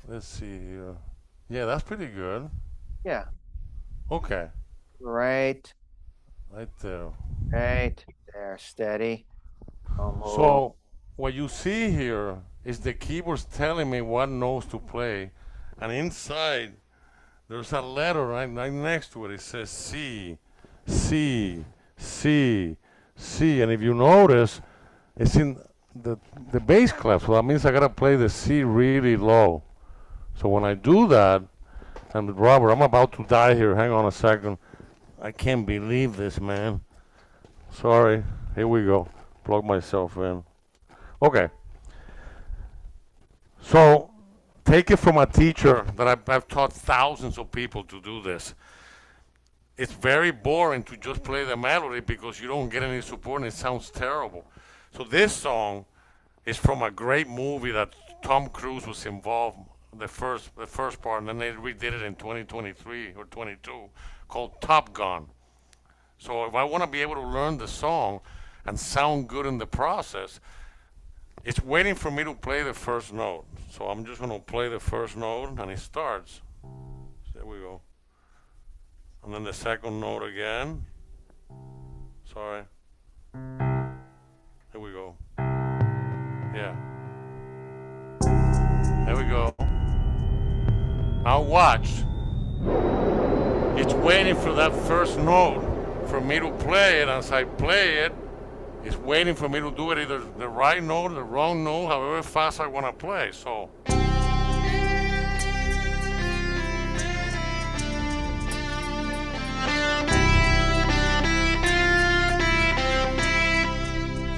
Let's see here. Yeah, that's pretty good. Yeah. Okay. Right. Right there. Right there. Steady. So what you see here is the keyboard's telling me what notes to play, and inside there's a letter right next to it. It says C, C, C, C. And if you notice, it's in the bass clef. So that means I gotta play the C really low. So when I do that, and Robert, I'm about to die here. Hang on a second. I can't believe this, man. Sorry. Here we go. Plug myself in. Okay. So take it from a teacher that I've taught thousands of people to do this. It's very boring to just play the melody because you don't get any support and it sounds terrible. So this song is from a great movie that Tom Cruise was involved, the first part, and then they redid it in 2023 or 22, called Top Gun. So if I want to be able to learn the song and sound good in the process, it's waiting for me to play the first note. So I'm just going to play the first note, and it starts. There we go. And then the second note again. Sorry. Here we go. Yeah. There we go. Now watch. It's waiting for that first note for me to play it. As I play it, it's waiting for me to do it either the right note or the wrong note, however fast I want to play. So.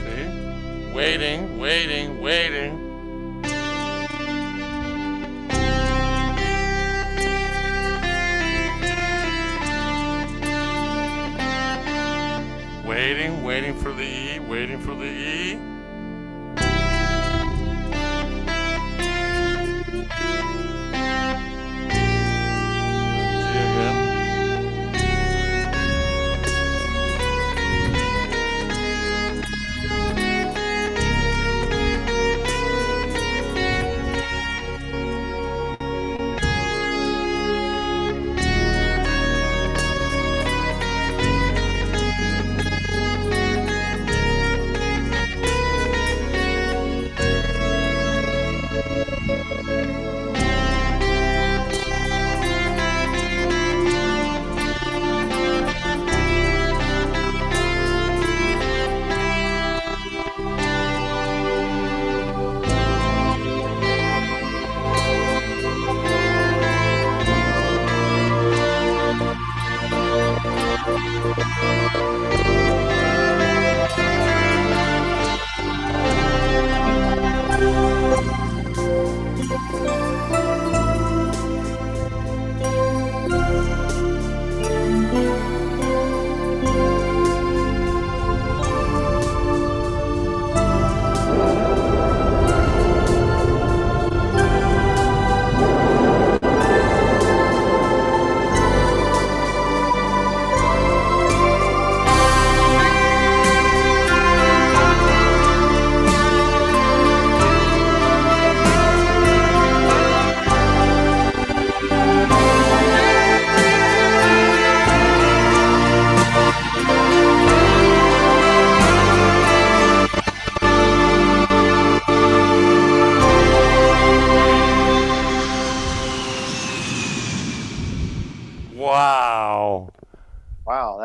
See? Waiting, waiting, waiting. Waiting, waiting for the E, waiting for the E. See again.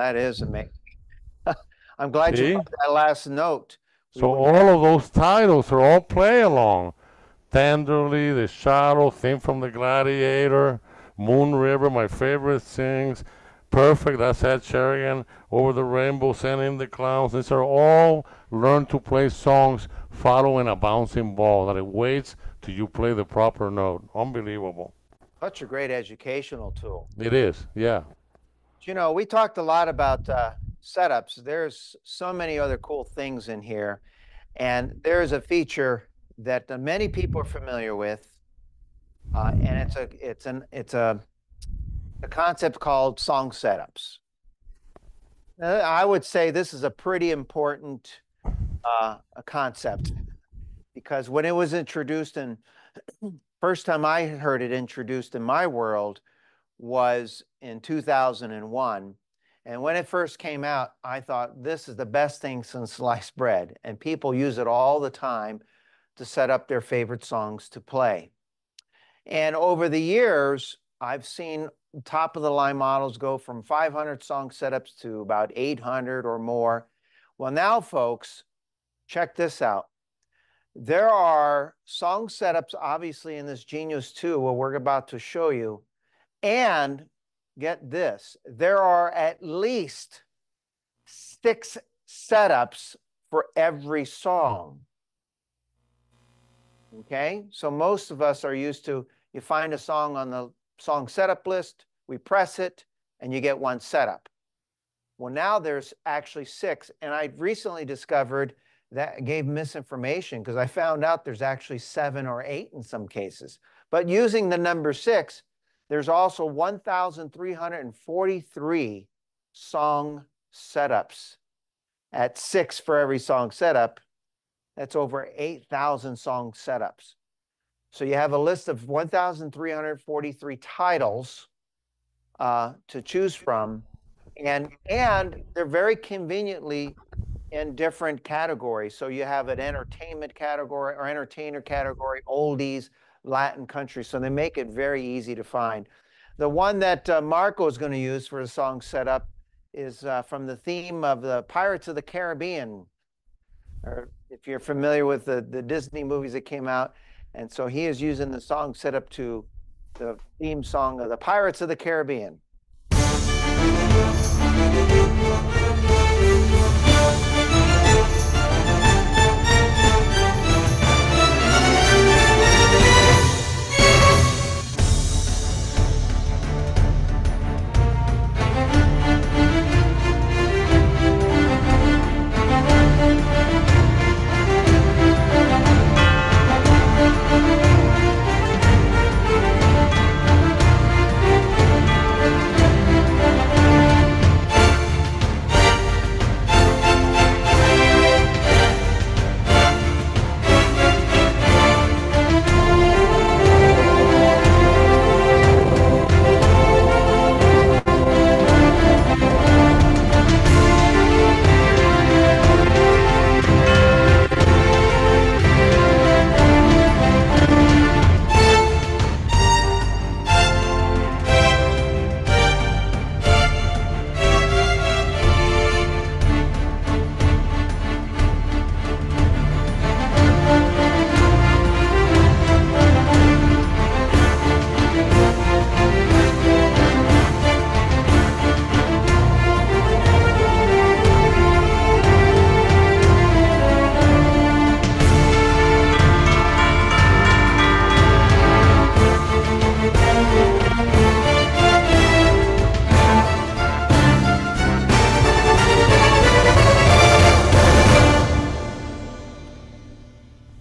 that is amazing. I'm glad you See? brought that last note. We So would- all of those titles are all play along. Tenderly, The Shadow, Theme from the Gladiator, Moon River, my favorite things, Perfect, that's Ed Sheridan, Over the Rainbow, Sending the Clowns. These are all learn to play songs following a bouncing ball that it waits till you play the proper note. Unbelievable. Such a great educational tool. It is, yeah. You know, we talked a lot about setups. There's so many other cool things in here. And there's a feature that many people are familiar with. And it's a concept called song setups. I would say this is a pretty important a concept because when it was introduced and first time I heard it introduced in my world was in 2001. And when it first came out, I thought this is the best thing since sliced bread. And people use it all the time to set up their favorite songs to play. And over the years, I've seen top of the line models go from 500 song setups to about 800 or more. Well, now, folks, check this out. There are song setups, obviously, in this Genos 2, what we're about to show you. And get this, there are at least 6 setups for every song. Okay, so most of us are used to, you find a song on the song setup list, we press it, and you get 1 setup. Well, now there's actually 6, and I recently discovered that gave misinformation because I found out there's actually 7 or 8 in some cases. But using the number 6, there's also 1,343 song setups. At 6 for every song setup, that's over 8,000 song setups. So you have a list of 1,343 titles to choose from, and they're very conveniently in different categories. So you have an entertainment category or entertainer category, oldies, Latin country. So they make it very easy to find. The one that Marco is going to use for the song setup is from the theme of the Pirates of the Caribbean, or if you're familiar with the Disney movies that came out. And so he is using the song setup to the theme song of the Pirates of the Caribbean.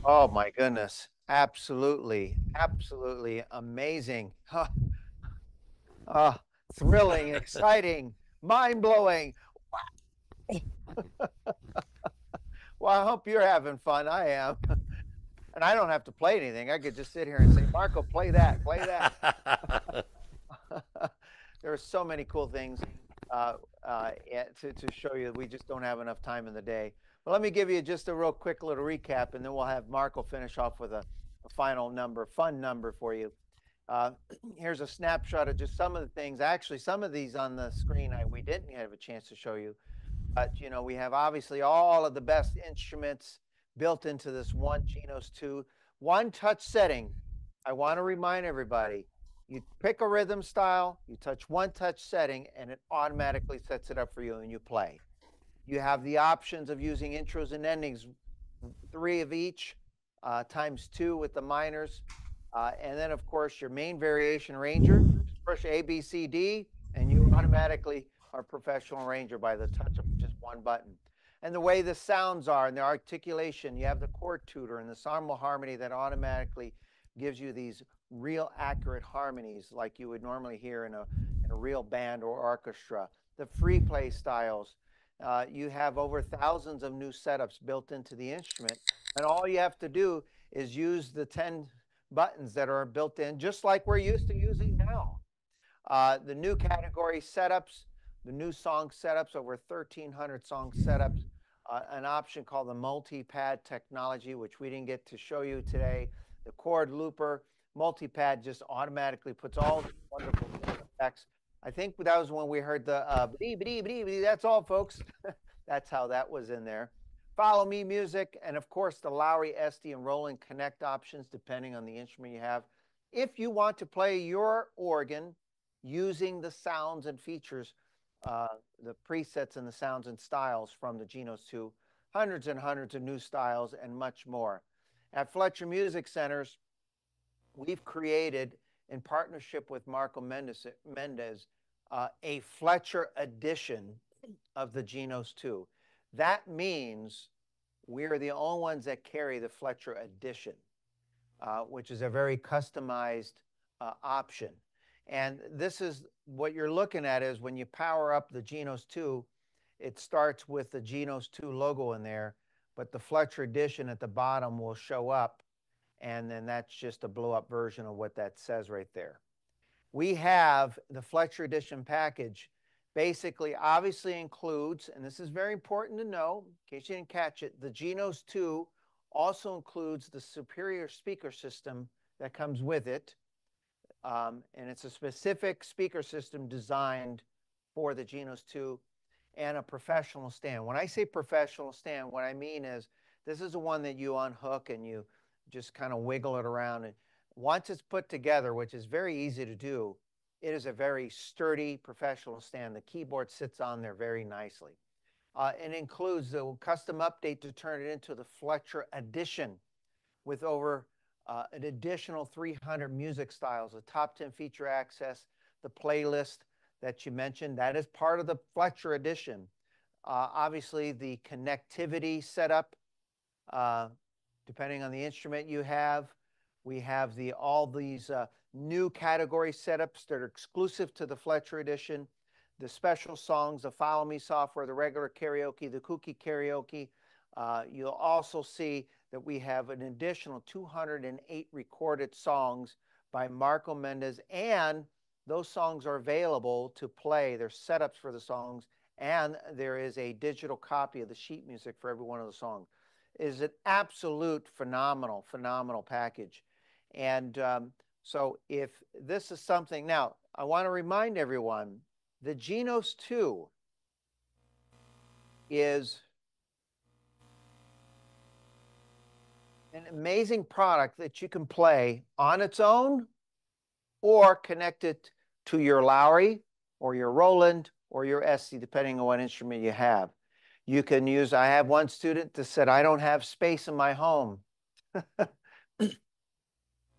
Oh my goodness. Absolutely, absolutely amazing. Thrilling, exciting, mind-blowing. Well, I hope you're having fun. I am. And I don't have to play anything. I could just sit here and say, Marco, play that, play that. There are so many cool things to show you. We just don't have enough time in the day. Well, let me give you just a real quick little recap, and then we'll have Marco finish off with a final number, fun number for you. Uh, Here's a snapshot of just some of the things. Actually, some of these on the screen we didn't have a chance to show you. But we have obviously all of the best instruments built into this one Genos 2. One touch setting. I want to remind everybody, you pick a rhythm style, you touch one touch setting, and it automatically sets it up for you and you play. You have the options of using intros and endings, 3 of each, times 2 with the minors. And then, of course, your main variation ranger, push A, B, C, D, and you automatically are a professional ranger by the touch of just one button. And the way the sounds are and the articulation, you have the chord tutor and the ensemble harmony that automatically gives you these real accurate harmonies like you would normally hear in a real band or orchestra. The free play styles, you have over thousands of new setups built into the instrument. And all you have to do is use the 10 buttons that are built in, just like we're used to using now. The new category setups, the new song setups, over 1,300 song setups, an option called the multi-pad technology, which we didn't get to show you today. The chord looper, multi-pad just automatically puts all these wonderful effects. I think that was when we heard the that's all, folks. That's how that was in there. Follow me music, and of course the Lowry SD and Roland Connect options, depending on the instrument you have. If you want to play your organ using the sounds and features, the presets and the sounds and styles from the Genos 2, hundreds and hundreds of new styles and much more. At Fletcher Music Centers, we've created, in partnership with Marco Mendez, a Fletcher edition of the Genos 2. That means we're the only ones that carry the Fletcher edition, which is a very customized option. And this is what you're looking at is when you power up the Genos 2, it starts with the Genos 2 logo in there, but the Fletcher edition at the bottom will show up. And then that's just a blow up version of what that says right there. We have the Fletcher edition package basically obviously includes, and this is very important to know in case you didn't catch it, the Genos 2 also includes the superior speaker system that comes with it. And it's a specific speaker system designed for the Genos 2 and a professional stand. When I say professional stand, what I mean is this is the one that you unhook and you just kind of wiggle it around. And once it's put together, which is very easy to do, it is a very sturdy professional stand. The keyboard sits on there very nicely. It includes the custom update to turn it into the Fletcher edition with over an additional 300 music styles, the top 10 feature access, the playlist that you mentioned. That is part of the Fletcher edition. Obviously, the connectivity setup, depending on the instrument you have. We have all these new category setups that are exclusive to the Fletcher edition, the special songs, the Follow Me software, the regular karaoke, the kooky karaoke. You'll also see that we have an additional 208 recorded songs by Marco Mendez, and those songs are available to play. There's setups for the songs, and there is a digital copy of the sheet music for every one of the songs. It is an absolute phenomenal, phenomenal package. And so if this is something, now I want to remind everyone, the Genos 2 is an amazing product that you can play on its own or connect it to your Lowry or your Roland or your SD, depending on what instrument you have. You can use, I have one student that said, I don't have space in my home.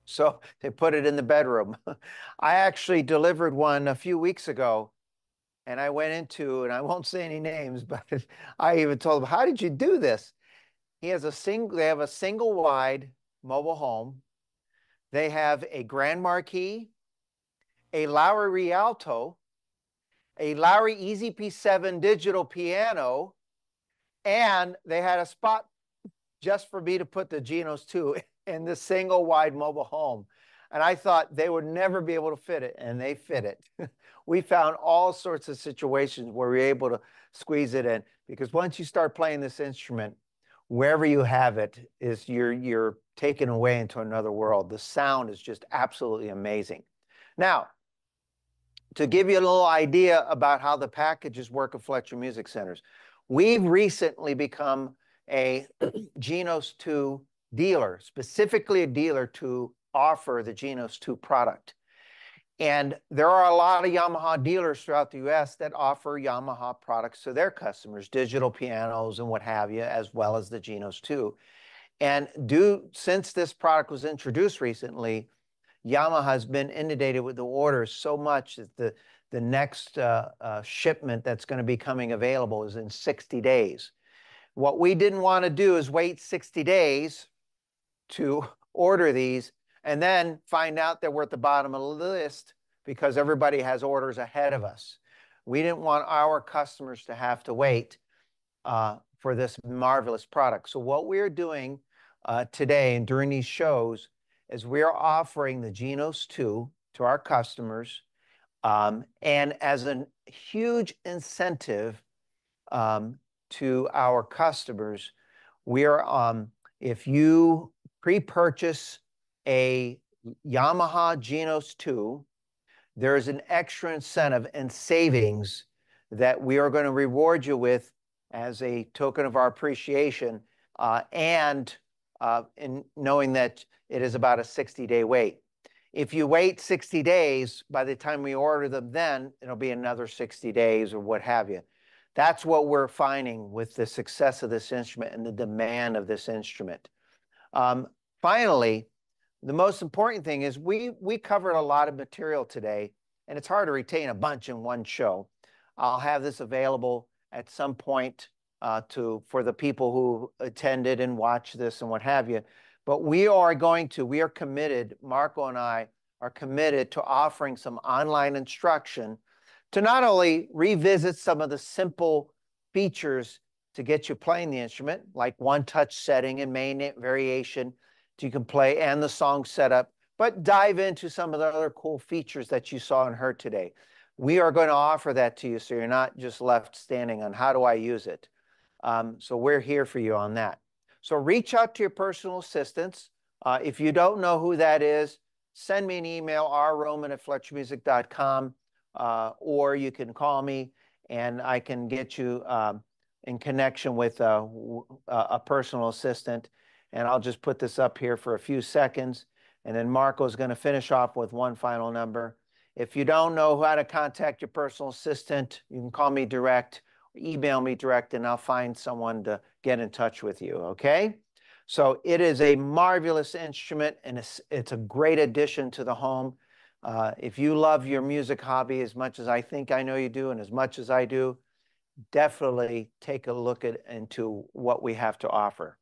So they put it in the bedroom. I actually delivered one a few weeks ago, and I went into, and I won't say any names, but I even told him, how did you do this? They have a single wide mobile home. They have a Grand Marquis, a Lowry Rialto, a Lowry EZP7 digital piano, and they had a spot just for me to put the Genos 2 in this single wide mobile home. And I thought they would never be able to fit it, and they fit it. We found all sorts of situations where we were able to squeeze it in, because once you start playing this instrument, wherever you have it is you're taken away into another world. The sound is just absolutely amazing. Now, to give you a little idea about how the packages work at Fletcher Music Centers, we've recently become a Genos2 dealer, specifically a dealer to offer the Genos2 product. And there are a lot of Yamaha dealers throughout the US that offer Yamaha products to their customers, digital pianos and what have you, as well as the Genos2. And since this product was introduced recently, Yamaha has been inundated with the orders so much that the next shipment that's going to be coming available is in 60 days. What we didn't want to do is wait 60 days to order these and then find out that we're at the bottom of the list because everybody has orders ahead of us. We didn't want our customers to have to wait for this marvelous product. So what we're doing today and during these shows is we're offering the Genos2 to our customers, and as a huge incentive to our customers, if you pre-purchase a Yamaha Genos2, there's an extra incentive and savings that we are going to reward you with as a token of our appreciation, and in knowing that it is about a 60-day wait. If you wait 60 days, by the time we order them, then it'll be another 60 days or what have you. That's what we're finding with the success of this instrument and the demand of this instrument. Finally, the most important thing is we covered a lot of material today, and it's hard to retain a bunch in one show. I'll have this available at some point for the people who attended and watched this and what have you. But we are committed, Marco and I are committed to offering some online instruction to not only revisit some of the simple features to get you playing the instrument, like one-touch setting and main variation you can play and the song setup, but dive into some of the other cool features that you saw and heard today. We are going to offer that to you so you're not just left standing on how do I use it. So we're here for you on that. So reach out to your personal assistants. If you don't know who that is, send me an email, rroman@fletchermusic.com, or you can call me and I can get you in connection with a personal assistant. And I'll just put this up here for a few seconds. And then Marco's going to finish off with one final number. If you don't know how to contact your personal assistant, you can call me direct, email me direct, and I'll find someone to get in touch with you, okay? So it is a marvelous instrument, and it's a great addition to the home. If you love your music hobby as much as I think I know you do, and as much as I do, definitely take a look into what we have to offer.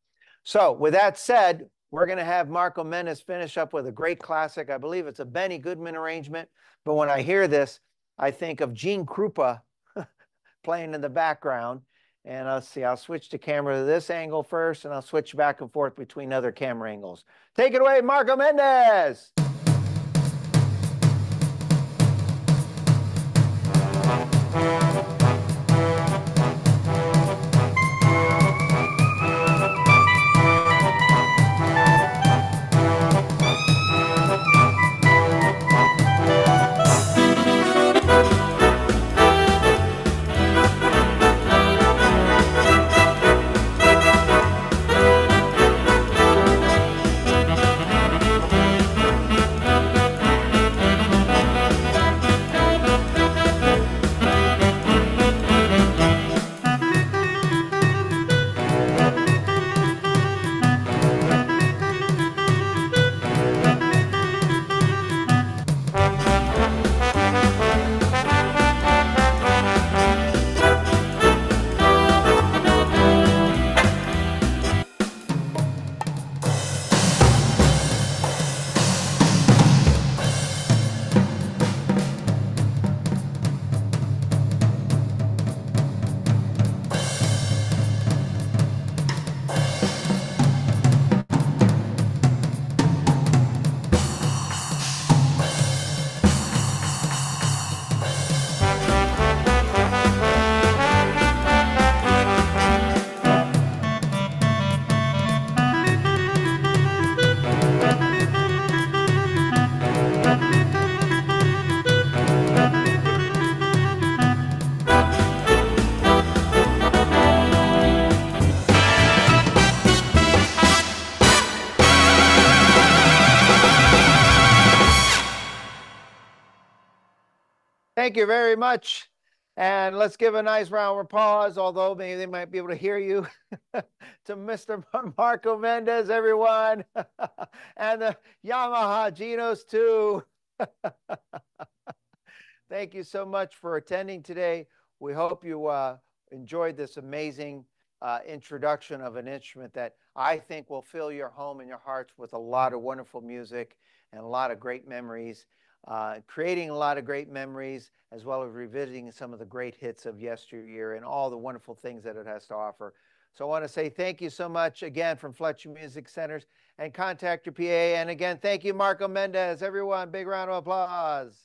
So with that said, we're going to have Marco Mendez finish up with a great classic. I believe it's a Benny Goodman arrangement, but when I hear this, I think of Gene Krupa playing in the background. And let's see, I'll switch the camera to this angle first, and I'll switch back and forth between other camera angles. Take it away, Marco Mendez. Thank you very much. And let's give a nice round of applause, although maybe they might be able to hear you, to Mr. Marco Mendez, everyone, and the Yamaha Genos2. Thank you so much for attending today. We hope you enjoyed this amazing introduction of an instrument that I think will fill your home and your hearts with a lot of wonderful music and a lot of great memories, creating a lot of great memories, as well as revisiting some of the great hits of yesteryear and all the wonderful things that it has to offer. So I want to say thank you so much again from Fletcher Music Centers, and contact your PA. And again, thank you, Marco Mendez. Everyone, big round of applause.